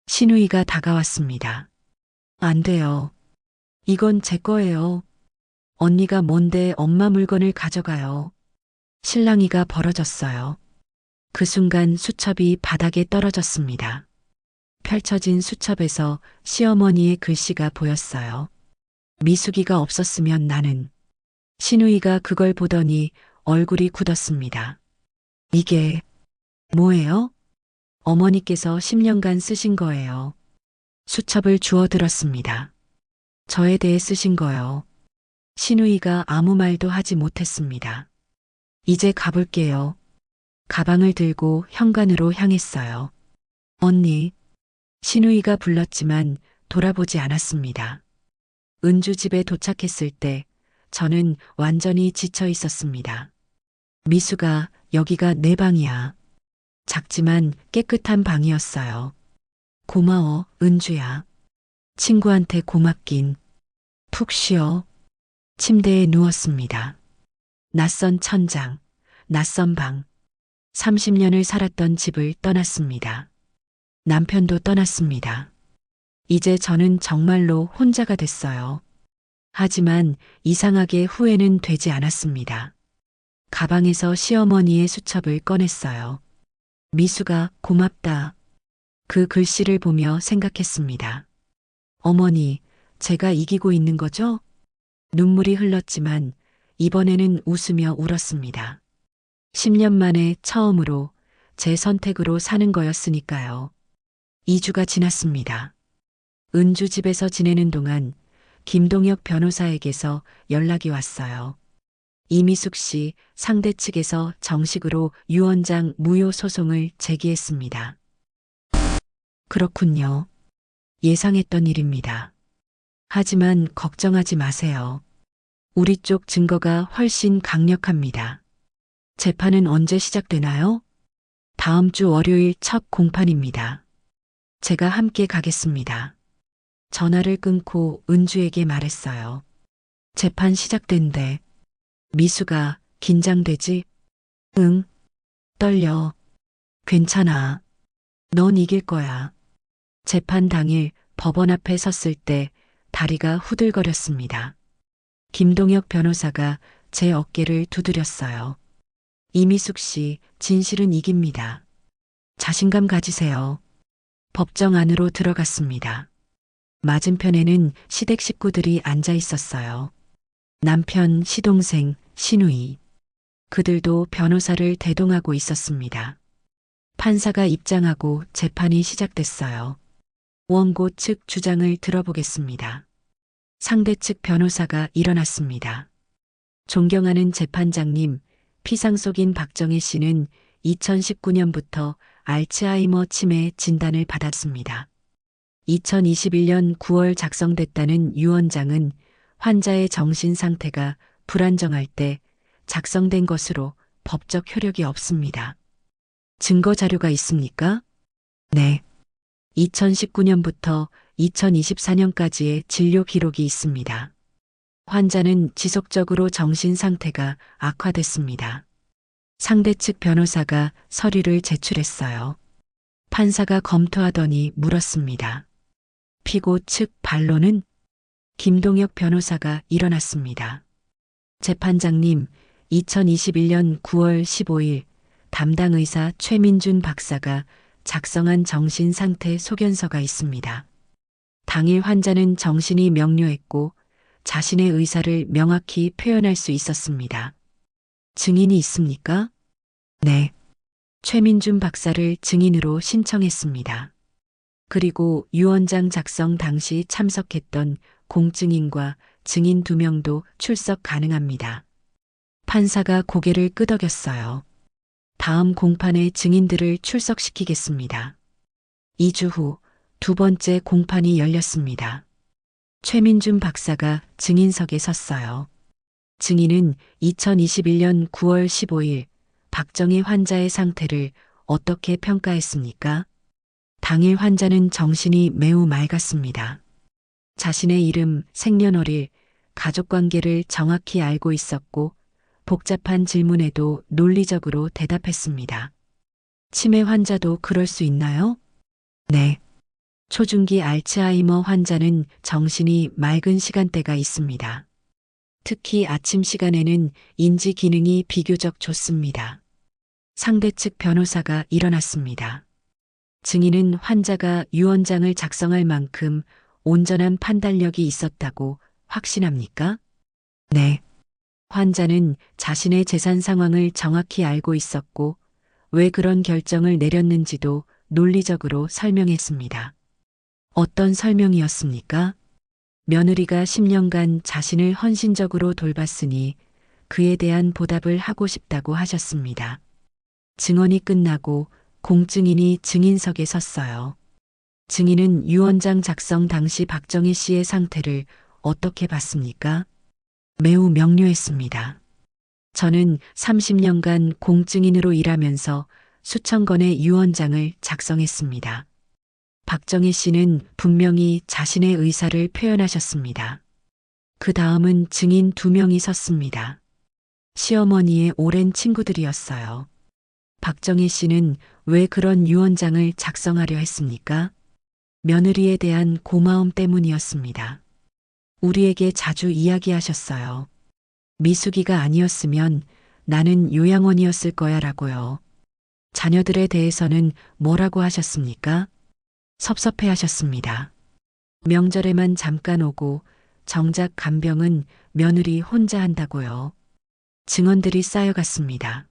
신우이가 다가왔습니다. 안 돼요. 이건 제 거예요. 언니가 뭔데 엄마 물건을 가져가요. 실랑이가 벌어졌어요. 그 순간 수첩이 바닥에 떨어졌습니다. 펼쳐진 수첩에서 시어머니의 글씨가 보였어요. 미숙이가 없었으면 나는. 신우이가 그걸 보더니 얼굴이 굳었습니다. 이게 뭐예요? 어머니께서 10년간 쓰신 거예요. 수첩을 주워들었습니다. 저에 대해 쓰신 거요. 신우이가 아무 말도 하지 못했습니다. 이제 가볼게요. 가방을 들고 현관으로 향했어요. 언니, 신우이가 불렀지만 돌아보지 않았습니다. 은주 집에 도착했을 때 저는 완전히 지쳐 있었습니다. 미수가 여기가 내 방이야. 작지만 깨끗한 방이었어요. 고마워, 은주야. 친구한테 고맙긴. 푹 쉬어. 침대에 누웠습니다. 낯선 천장, 낯선 방. 30년을 살았던 집을 떠났습니다. 남편도 떠났습니다. 이제 저는 정말로 혼자가 됐어요. 하지만 이상하게 후회는 되지 않았습니다. 가방에서 시어머니의 수첩을 꺼냈어요. 미수가 고맙다. 그 글씨를 보며 생각했습니다. 어머니, 제가 이기고 있는 거죠? 눈물이 흘렀지만 이번에는 웃으며 울었습니다. 10년 만에 처음으로 제 선택으로 사는 거였으니까요. 2주가 지났습니다. 은주 집에서 지내는 동안 김동혁 변호사에게서 연락이 왔어요. 이미숙 씨 상대 측에서 정식으로 유언장 무효 소송을 제기했습니다. 그렇군요. 예상했던 일입니다. 하지만 걱정하지 마세요. 우리 쪽 증거가 훨씬 강력합니다. 재판은 언제 시작되나요? 다음 주 월요일 첫 공판입니다. 제가 함께 가겠습니다. 전화를 끊고 은주에게 말했어요. 재판 시작된대. 미수가 긴장되지? 응. 떨려. 괜찮아. 넌 이길 거야. 재판 당일 법원 앞에 섰을 때 다리가 후들거렸습니다. 김동혁 변호사가 제 어깨를 두드렸어요. 이미숙 씨, 진실은 이깁니다. 자신감 가지세요. 법정 안으로 들어갔습니다. 맞은편에는 시댁 식구들이 앉아 있었어요. 남편, 시동생, 시누이. 그들도 변호사를 대동하고 있었습니다. 판사가 입장하고 재판이 시작됐어요. 원고 측 주장을 들어보겠습니다. 상대 측 변호사가 일어났습니다. 존경하는 재판장님, 피상속인 박정희 씨는 2019년부터 알츠하이머 치매 진단을 받았습니다. 2021년 9월 작성됐다는 유언장은 환자의 정신 상태가 불안정할 때 작성된 것으로 법적 효력이 없습니다. 증거 자료가 있습니까? 네. 2019년부터 2024년까지의 진료 기록이 있습니다. 환자는 지속적으로 정신 상태가 악화됐습니다. 상대 측 변호사가 서류를 제출했어요. 판사가 검토하더니 물었습니다. 피고 측 반론은? 김동혁 변호사가 일어났습니다. 재판장님, 2021년 9월 15일 담당 의사 최민준 박사가 작성한 정신 상태 소견서가 있습니다. 당일 환자는 정신이 명료했고 자신의 의사를 명확히 표현할 수 있었습니다. 증인이 있습니까? 네. 최민준 박사를 증인으로 신청했습니다. 그리고 유언장 작성 당시 참석했던 공증인과 증인 2명도 출석 가능합니다. 판사가 고개를 끄덕였어요. 다음 공판에 증인들을 출석시키겠습니다. 2주 후 2번째 공판이 열렸습니다. 최민준 박사가 증인석에 섰어요. 증인은 2021년 9월 15일 박정희 환자의 상태를 어떻게 평가했습니까? 당일 환자는 정신이 매우 맑았습니다. 자신의 이름, 생년월일, 가족관계를 정확히 알고 있었고 복잡한 질문에도 논리적으로 대답했습니다. 치매 환자도 그럴 수 있나요? 네. 초중기 알츠하이머 환자는 정신이 맑은 시간대가 있습니다. 특히 아침 시간에는 인지 기능이 비교적 좋습니다. 상대 측 변호사가 일어났습니다. 증인은 환자가 유언장을 작성할 만큼 온전한 판단력이 있었다고 확신합니까? 네. 환자는 자신의 재산 상황을 정확히 알고 있었고 왜 그런 결정을 내렸는지도 논리적으로 설명했습니다. 어떤 설명이었습니까? 며느리가 10년간 자신을 헌신적으로 돌봤으니 그에 대한 보답을 하고 싶다고 하셨습니다. 증언이 끝나고 공증인이 증인석에 섰어요. 증인은 유언장 작성 당시 박정희 씨의 상태를 어떻게 봤습니까? 매우 명료했습니다. 저는 30년간 공증인으로 일하면서 수천 건의 유언장을 작성했습니다. 박정희 씨는 분명히 자신의 의사를 표현하셨습니다. 그 다음은 증인 2명이 섰습니다. 시어머니의 오랜 친구들이었어요. 박정희 씨는 왜 그런 유언장을 작성하려 했습니까? 며느리에 대한 고마움 때문이었습니다. 우리에게 자주 이야기하셨어요. 미숙이가 아니었으면 나는 요양원이었을 거야 라고요. 자녀들에 대해서는 뭐라고 하셨습니까? 섭섭해 하셨습니다. 명절에만 잠깐 오고 정작 간병은 며느리 혼자 한다고요. 증언들이 쌓여갔습니다.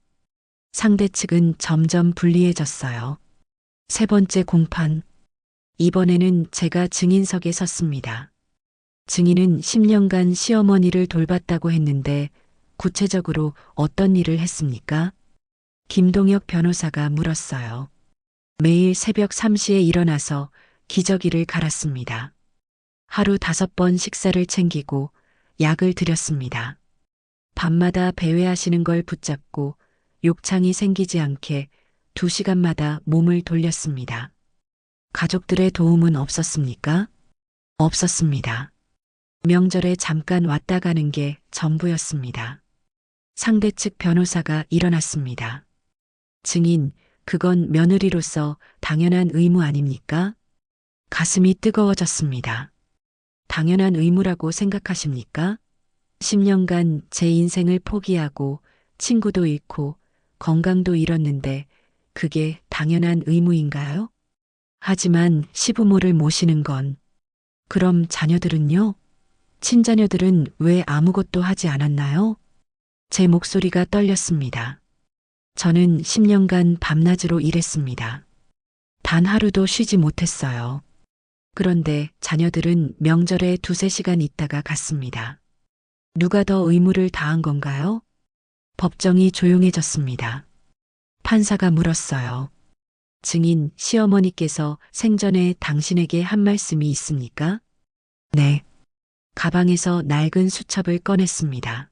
상대 측은 점점 불리해졌어요. 3번째 공판. 이번에는 제가 증인석에 섰습니다. 증인은 10년간 시어머니를 돌봤다고 했는데 구체적으로 어떤 일을 했습니까? 김동혁 변호사가 물었어요. 매일 새벽 3시에 일어나서 기저귀를 갈았습니다. 하루 5번 식사를 챙기고 약을 드렸습니다. 밤마다 배회하시는 걸 붙잡고 욕창이 생기지 않게 2시간마다 몸을 돌렸습니다. 가족들의 도움은 없었습니까? 없었습니다. 명절에 잠깐 왔다 가는 게 전부였습니다. 상대 측 변호사가 일어났습니다. 증인, 그건 며느리로서 당연한 의무 아닙니까? 가슴이 뜨거워졌습니다. 당연한 의무라고 생각하십니까? 10년간 제 인생을 포기하고 친구도 잃고 건강도 잃었는데 그게 당연한 의무인가요? 하지만 시부모를 모시는 건, 그럼 자녀들은요? 친자녀들은 왜 아무것도 하지 않았나요? 제 목소리가 떨렸습니다. 저는 10년간 밤낮으로 일했습니다. 단 하루도 쉬지 못했어요. 그런데 자녀들은 명절에 두세 시간 있다가 갔습니다. 누가 더 의무를 다한 건가요? 법정이 조용해졌습니다. 판사가 물었어요. 증인, 시어머니께서 생전에 당신에게 한 말씀이 있습니까? 네. 가방에서 낡은 수첩을 꺼냈습니다.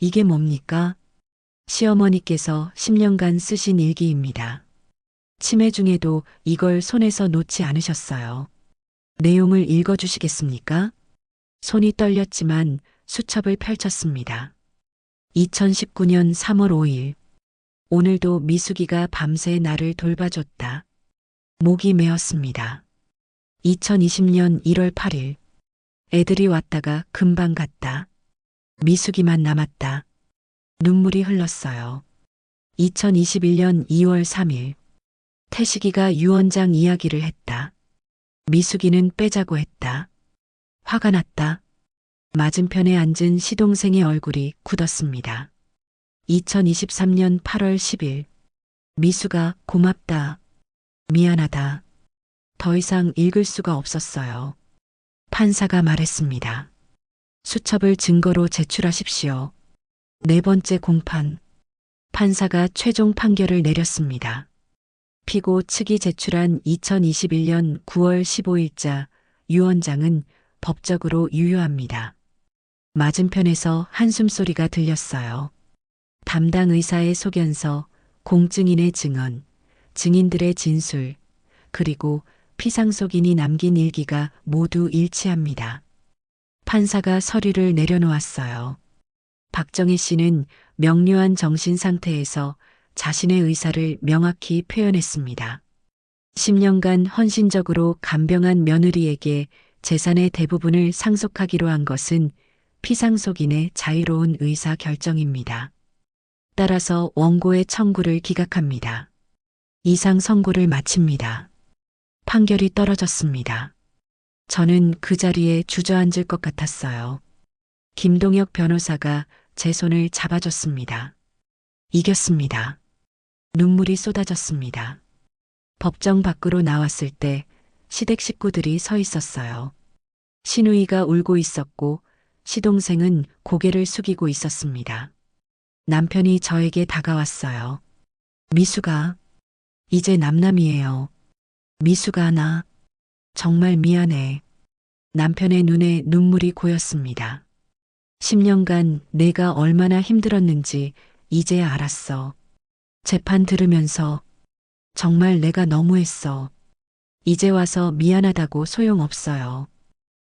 이게 뭡니까? 시어머니께서 10년간 쓰신 일기입니다. 치매 중에도 이걸 손에서 놓지 않으셨어요. 내용을 읽어주시겠습니까? 손이 떨렸지만 수첩을 펼쳤습니다. 2019년 3월 5일. 오늘도 미숙이가 밤새 나를 돌봐줬다. 목이 메었습니다. 2020년 1월 8일. 애들이 왔다가 금방 갔다. 미숙이만 남았다. 눈물이 흘렀어요. 2021년 2월 3일. 태식이가 유언장 이야기를 했다. 미숙이는 빼자고 했다. 화가 났다. 맞은편에 앉은 시동생의 얼굴이 굳었습니다. 2023년 8월 10일. 미수가 고맙다. 미안하다. 더 이상 읽을 수가 없었어요. 판사가 말했습니다. 수첩을 증거로 제출하십시오. 네 번째 공판. 판사가 최종 판결을 내렸습니다. 피고 측이 제출한 2021년 9월 15일자 유언장은 법적으로 유효합니다. 맞은편에서 한숨소리가 들렸어요. 담당 의사의 소견서, 공증인의 증언, 증인들의 진술, 그리고 피상속인이 남긴 일기가 모두 일치합니다. 판사가 서류를 내려놓았어요. 박정희 씨는 명료한 정신 상태에서 자신의 의사를 명확히 표현했습니다. 10년간 헌신적으로 간병한 며느리에게 재산의 대부분을 상속하기로 한 것은 피상속인의 자유로운 의사 결정입니다. 따라서 원고의 청구를 기각합니다. 이상 선고를 마칩니다. 판결이 떨어졌습니다. 저는 그 자리에 주저앉을 것 같았어요. 김동혁 변호사가 제 손을 잡아줬습니다. 이겼습니다. 눈물이 쏟아졌습니다. 법정 밖으로 나왔을 때 시댁 식구들이 서 있었어요. 시누이가 울고 있었고 시동생은 고개를 숙이고 있었습니다. 남편이 저에게 다가왔어요. 미수가, 이제 남남이에요. 미수가 나, 정말 미안해. 남편의 눈에 눈물이 고였습니다. 10년간 내가 얼마나 힘들었는지 이제야 알았어. 재판 들으면서 정말 내가 너무했어. 이제 와서 미안하다고 소용없어요.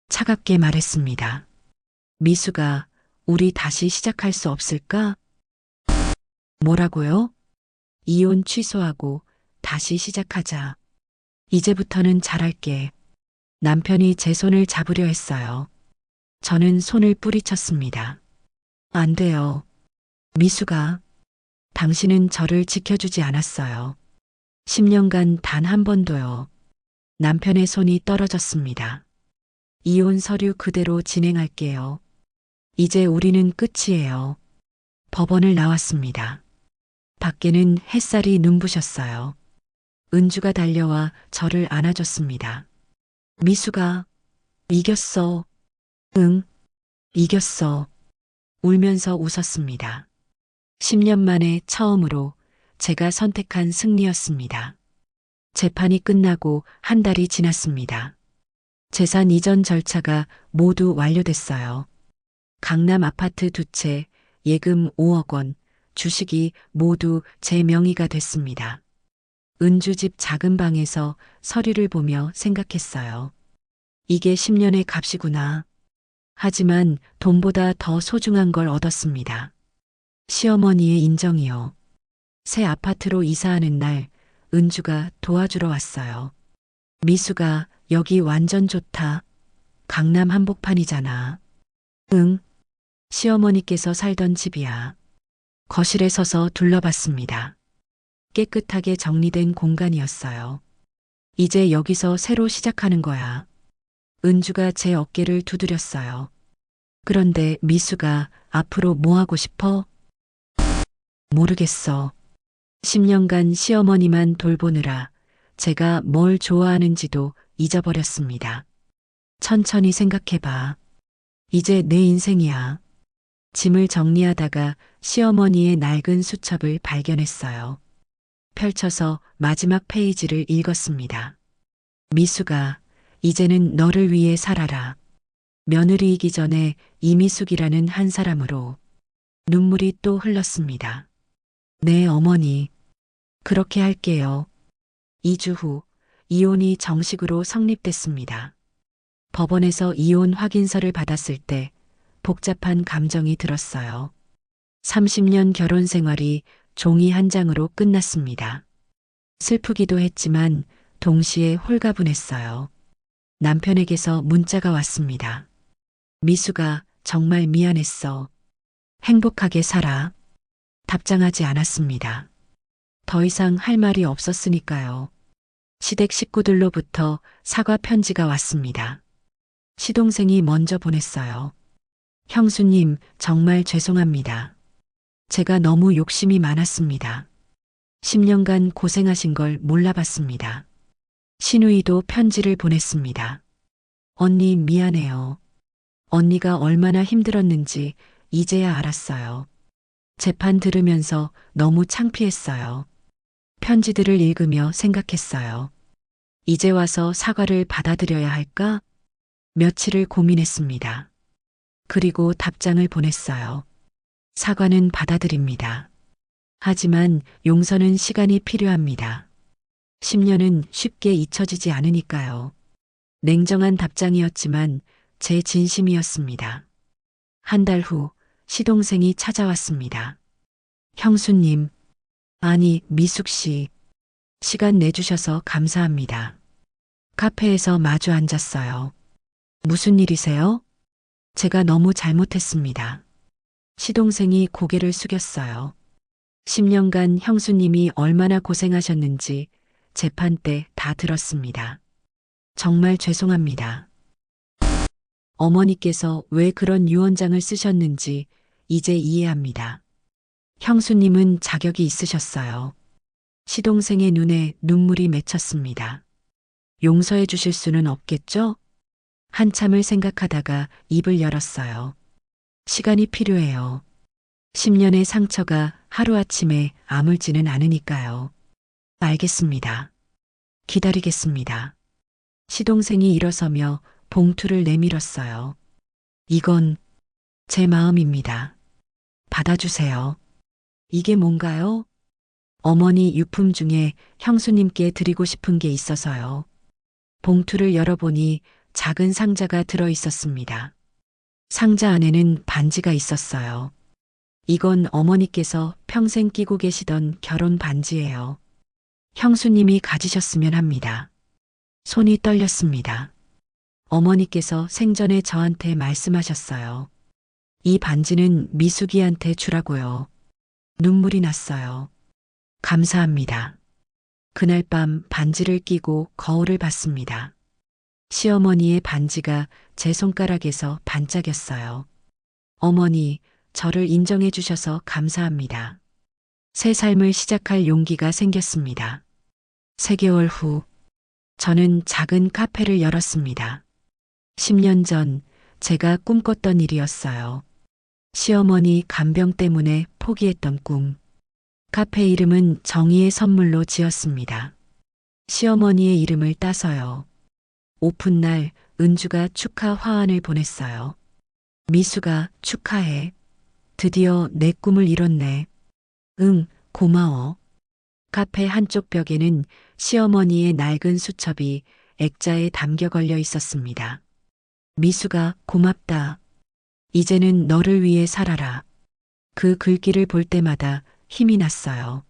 차갑게 말했습니다. 미수가, 우리 다시 시작할 수 없을까? 뭐라고요? 이혼 취소하고 다시 시작하자. 이제부터는 잘할게. 남편이 제 손을 잡으려 했어요. 저는 손을 뿌리쳤습니다. 안 돼요. 미수가, 당신은 저를 지켜주지 않았어요. 10년간 단 한 번도요. 남편의 손이 떨어졌습니다. 이혼 서류 그대로 진행할게요. 이제 우리는 끝이에요. 법원을 나왔습니다. 밖에는 햇살이 눈부셨어요. 은주가 달려와 저를 안아줬습니다. 미수가, 이겼어. 응, 이겼어. 울면서 웃었습니다. 10년 만에 처음으로 제가 선택한 승리였습니다. 재판이 끝나고 한 달이 지났습니다. 재산 이전 절차가 모두 완료됐어요. 강남 아파트 2채, 예금 5억 원, 주식이 모두 제 명의가 됐습니다. 은주 집 작은 방에서 서리를 보며 생각했어요. 이게 10년의 값이구나. 하지만 돈보다 더 소중한 걸 얻었습니다. 시어머니의 인정이요. 새 아파트로 이사하는 날 은주가 도와주러 왔어요. 미수가 여기 완전 좋다. 강남 한복판이잖아. 응. 시어머니께서 살던 집이야. 거실에 서서 둘러봤습니다. 깨끗하게 정리된 공간이었어요. 이제 여기서 새로 시작하는 거야. 은주가 제 어깨를 두드렸어요. 그런데 미수가 앞으로 뭐 하고 싶어? 모르겠어. 10년간 시어머니만 돌보느라 제가 뭘 좋아하는지도 잊어버렸습니다. 천천히 생각해봐. 이제 내 인생이야. 짐을 정리하다가 시어머니의 낡은 수첩을 발견했어요. 펼쳐서 마지막 페이지를 읽었습니다. 미수가 이제는 너를 위해 살아라. 며느리이기 전에 이미숙이라는 한 사람으로 눈물이 또 흘렀습니다. 네, 어머니. 그렇게 할게요. 2주 후 이혼이 정식으로 성립됐습니다. 법원에서 이혼 확인서를 받았을 때 복잡한 감정이 들었어요. 30년 결혼 생활이 종이 한 장으로 끝났습니다. 슬프기도 했지만 동시에 홀가분했어요. 남편에게서 문자가 왔습니다. 미수가 정말 미안했어. 행복하게 살아. 답장하지 않았습니다. 더 이상 할 말이 없었으니까요. 시댁 식구들로부터 사과 편지가 왔습니다. 시동생이 먼저 보냈어요. 형수님, 정말 죄송합니다. 제가 너무 욕심이 많았습니다. 10년간 고생하신 걸 몰라봤습니다. 신우이도 편지를 보냈습니다. 언니 미안해요. 언니가 얼마나 힘들었는지 이제야 알았어요. 재판 들으면서 너무 창피했어요. 편지들을 읽으며 생각했어요. 이제 와서 사과를 받아들여야 할까? 며칠을 고민했습니다. 그리고 답장을 보냈어요. 사과는 받아들입니다. 하지만 용서는 시간이 필요합니다. 10년은 쉽게 잊혀지지 않으니까요. 냉정한 답장이었지만 제 진심이었습니다. 한 달 후 시동생이 찾아왔습니다. 형수님, 아니 미숙 씨, 시간 내주셔서 감사합니다. 카페에서 마주 앉았어요. 무슨 일이세요? 제가 너무 잘못했습니다. 시동생이 고개를 숙였어요. 10년간 형수님이 얼마나 고생하셨는지 재판 때 다 들었습니다. 정말 죄송합니다. 어머니께서 왜 그런 유언장을 쓰셨는지 이제 이해합니다. 형수님은 자격이 있으셨어요. 시동생의 눈에 눈물이 맺혔습니다. 용서해 주실 수는 없겠죠? 한참을 생각하다가 입을 열었어요. 시간이 필요해요. 10년의 상처가 하루아침에 아물지는 않으니까요. 알겠습니다. 기다리겠습니다. 시동생이 일어서며 봉투를 내밀었어요. 이건 제 마음입니다. 받아주세요. 이게 뭔가요? 어머니 유품 중에 형수님께 드리고 싶은 게 있어서요. 봉투를 열어보니 작은 상자가 들어 있었습니다. 상자 안에는 반지가 있었어요. 이건 어머니께서 평생 끼고 계시던 결혼 반지예요. 형수님이 가지셨으면 합니다. 손이 떨렸습니다. 어머니께서 생전에 저한테 말씀하셨어요. 이 반지는 미숙이한테 주라고요. 눈물이 났어요. 감사합니다. 그날 밤 반지를 끼고 거울을 봤습니다. 시어머니의 반지가 제 손가락에서 반짝였어요. 어머니, 저를 인정해 주셔서 감사합니다. 새 삶을 시작할 용기가 생겼습니다. 3개월 후, 저는 작은 카페를 열었습니다. 10년 전 제가 꿈꿨던 일이었어요. 시어머니 간병 때문에 포기했던 꿈. 카페 이름은 정의의 선물로 지었습니다. 시어머니의 이름을 따서요. 오픈 날 은주가 축하 화환을 보냈어요. 미수가 축하해. 드디어 내 꿈을 이뤘네. 응, 고마워. 카페 한쪽 벽에는 시어머니의 낡은 수첩이 액자에 담겨 걸려 있었습니다. 미수가 고맙다. 이제는 너를 위해 살아라. 그 글귀를 볼 때마다 힘이 났어요.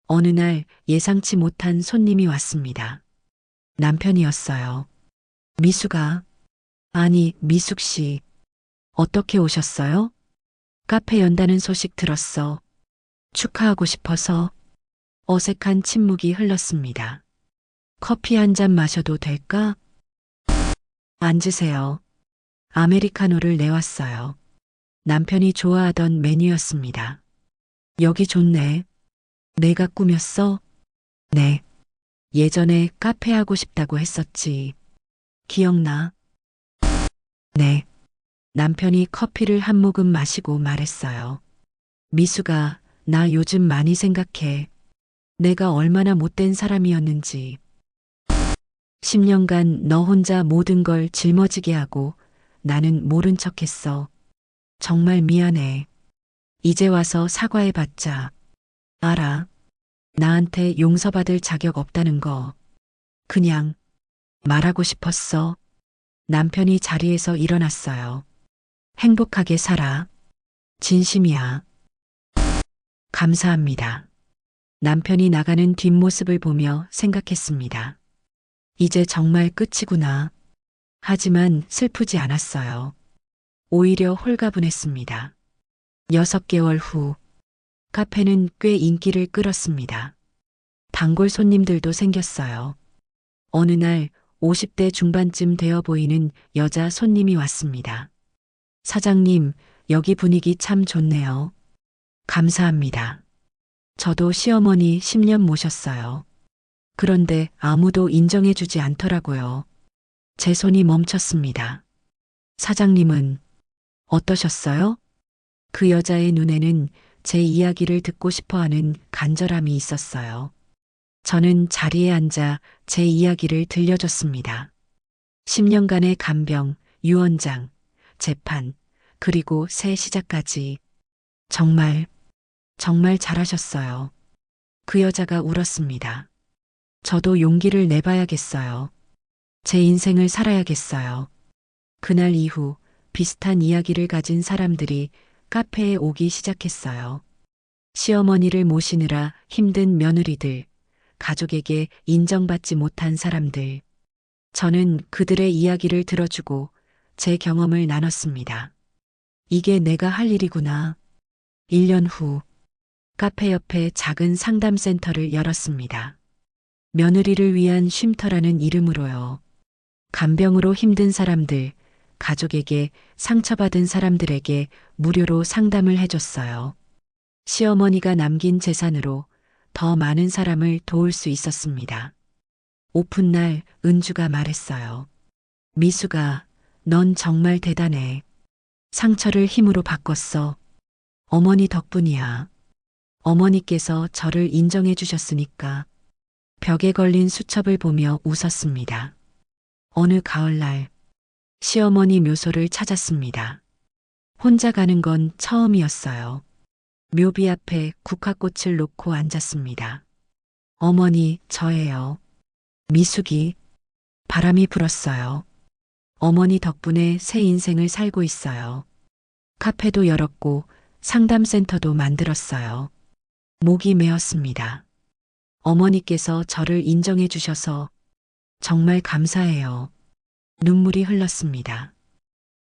어느 날 예상치 못한 손님이 왔습니다. 남편이었어요. 미수가, 아니, 미숙 씨, 어떻게 오셨어요? 카페 연다는 소식 들었어. 축하하고 싶어서. 어색한 침묵이 흘렀습니다. 커피 한 잔 마셔도 될까? 앉으세요. 아메리카노를 내왔어요. 남편이 좋아하던 메뉴였습니다. 여기 좋네. 내가 꾸몄어? 네. 예전에 카페 하고 싶다고 했었지. 기억나? 네. 남편이 커피를 한 모금 마시고 말했어요. 미수가, 나 요즘 많이 생각해. 내가 얼마나 못된 사람이었는지. 10년간 너 혼자 모든 걸 짊어지게 하고 나는 모른 척 했어. 정말 미안해. 이제 와서 사과해봤자. 알아. 나한테 용서받을 자격 없다는 거. 그냥 말하고 싶었어. 남편이 자리에서 일어났어요. 행복하게 살아. 진심이야. 감사합니다. 남편이 나가는 뒷모습을 보며 생각했습니다. 이제 정말 끝이구나. 하지만 슬프지 않았어요. 오히려 홀가분했습니다. 6개월 후, 카페는 꽤 인기를 끌었습니다. 단골 손님들도 생겼어요. 어느 날 50대 중반쯤 되어 보이는 여자 손님이 왔습니다. 사장님, 여기 분위기 참 좋네요. 감사합니다. 저도 시어머니 10년 모셨어요. 그런데 아무도 인정해주지 않더라고요. 제 손이 멈췄습니다. 사장님은 어떠셨어요? 그 여자의 눈에는 제 이야기를 듣고 싶어 하는 간절함이 있었어요. 저는 자리에 앉아 제 이야기를 들려줬습니다. 10년간의 간병, 유언장, 재판, 그리고 새 시작까지. 정말 잘하셨어요. 그 여자가 울었습니다. 저도 용기를 내봐야겠어요. 제 인생을 살아야겠어요. 그날 이후 비슷한 이야기를 가진 사람들이 카페에 오기 시작했어요. 시어머니를 모시느라 힘든 며느리들, 가족에게 인정받지 못한 사람들. 저는 그들의 이야기를 들어주고 제 경험을 나눴습니다. 이게 내가 할 일이구나. 1년 후, 카페 옆에 작은 상담센터를 열었습니다. 며느리를 위한 쉼터라는 이름으로요. 간병으로 힘든 사람들, 가족에게 상처받은 사람들에게 무료로 상담을 해줬어요. 시어머니가 남긴 재산으로 더 많은 사람을 도울 수 있었습니다. 오픈날 은주가 말했어요. 미수가, 넌 정말 대단해. 상처를 힘으로 바꿨어. 어머니 덕분이야. 어머니께서 저를 인정해 주셨으니까. 벽에 걸린 수첩을 보며 웃었습니다. 어느 가을날, 시어머니 묘소를 찾았습니다. 혼자 가는 건 처음이었어요. 묘비 앞에 국화꽃을 놓고 앉았습니다. 어머니, 저예요. 미숙이. 바람이 불었어요. 어머니 덕분에 새 인생을 살고 있어요. 카페도 열었고 상담센터도 만들었어요. 목이 메었습니다. 어머니께서 저를 인정해 주셔서 정말 감사해요. 눈물이 흘렀습니다.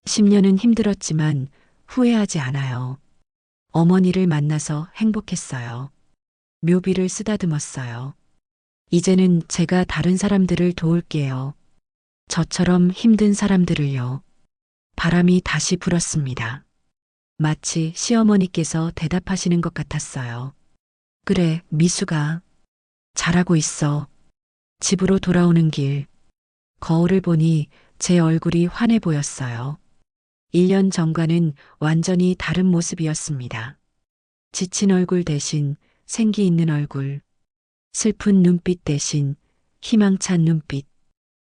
10년은 힘들었지만 후회하지 않아요. 어머니를 만나서 행복했어요. 묘비를 쓰다듬었어요. 이제는 제가 다른 사람들을 도울게요. 저처럼 힘든 사람들을요. 바람이 다시 불었습니다. 마치 시어머니께서 대답하시는 것 같았어요. 그래, 미수가. 잘하고 있어. 집으로 돌아오는 길. 거울을 보니 제 얼굴이 환해 보였어요. 1년 전과는 완전히 다른 모습이었습니다. 지친 얼굴 대신 생기 있는 얼굴. 슬픈 눈빛 대신 희망찬 눈빛.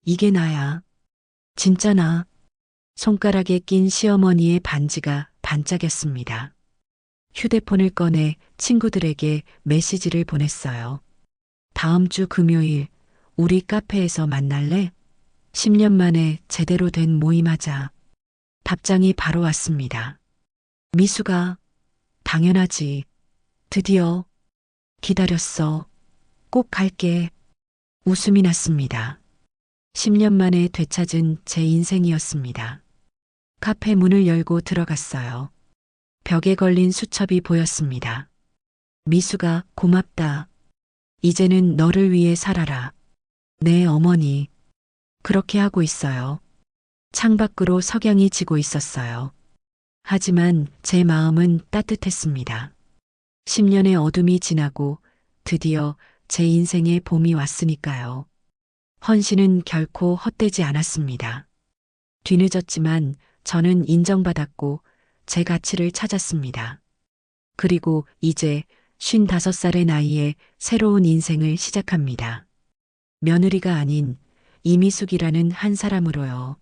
이게 나야. 진짜 나. 손가락에 낀 시어머니의 반지가 반짝였습니다. 휴대폰을 꺼내 친구들에게 메시지를 보냈어요. 다음 주 금요일 우리 카페에서 만날래? 10년 만에 제대로 된 모임하자. 답장이 바로 왔습니다. 미수가, 당연하지. 드디어 기다렸어. 꼭 갈게. 웃음이 났습니다. 10년 만에 되찾은 제 인생이었습니다. 카페 문을 열고 들어갔어요. 벽에 걸린 수첩이 보였습니다. 미수가 고맙다. 이제는 너를 위해 살아라. 네, 어머니. 그렇게 하고 있어요. 창밖으로 석양이 지고 있었어요. 하지만 제 마음은 따뜻했습니다. 10년의 어둠이 지나고 드디어 제 인생에 봄이 왔으니까요. 헌신은 결코 헛되지 않았습니다. 뒤늦었지만 저는 인정받았고 제 가치를 찾았습니다. 그리고 이제 55살의 나이에 새로운 인생을 시작합니다. 며느리가 아닌 이미숙이라는 한 사람으로요.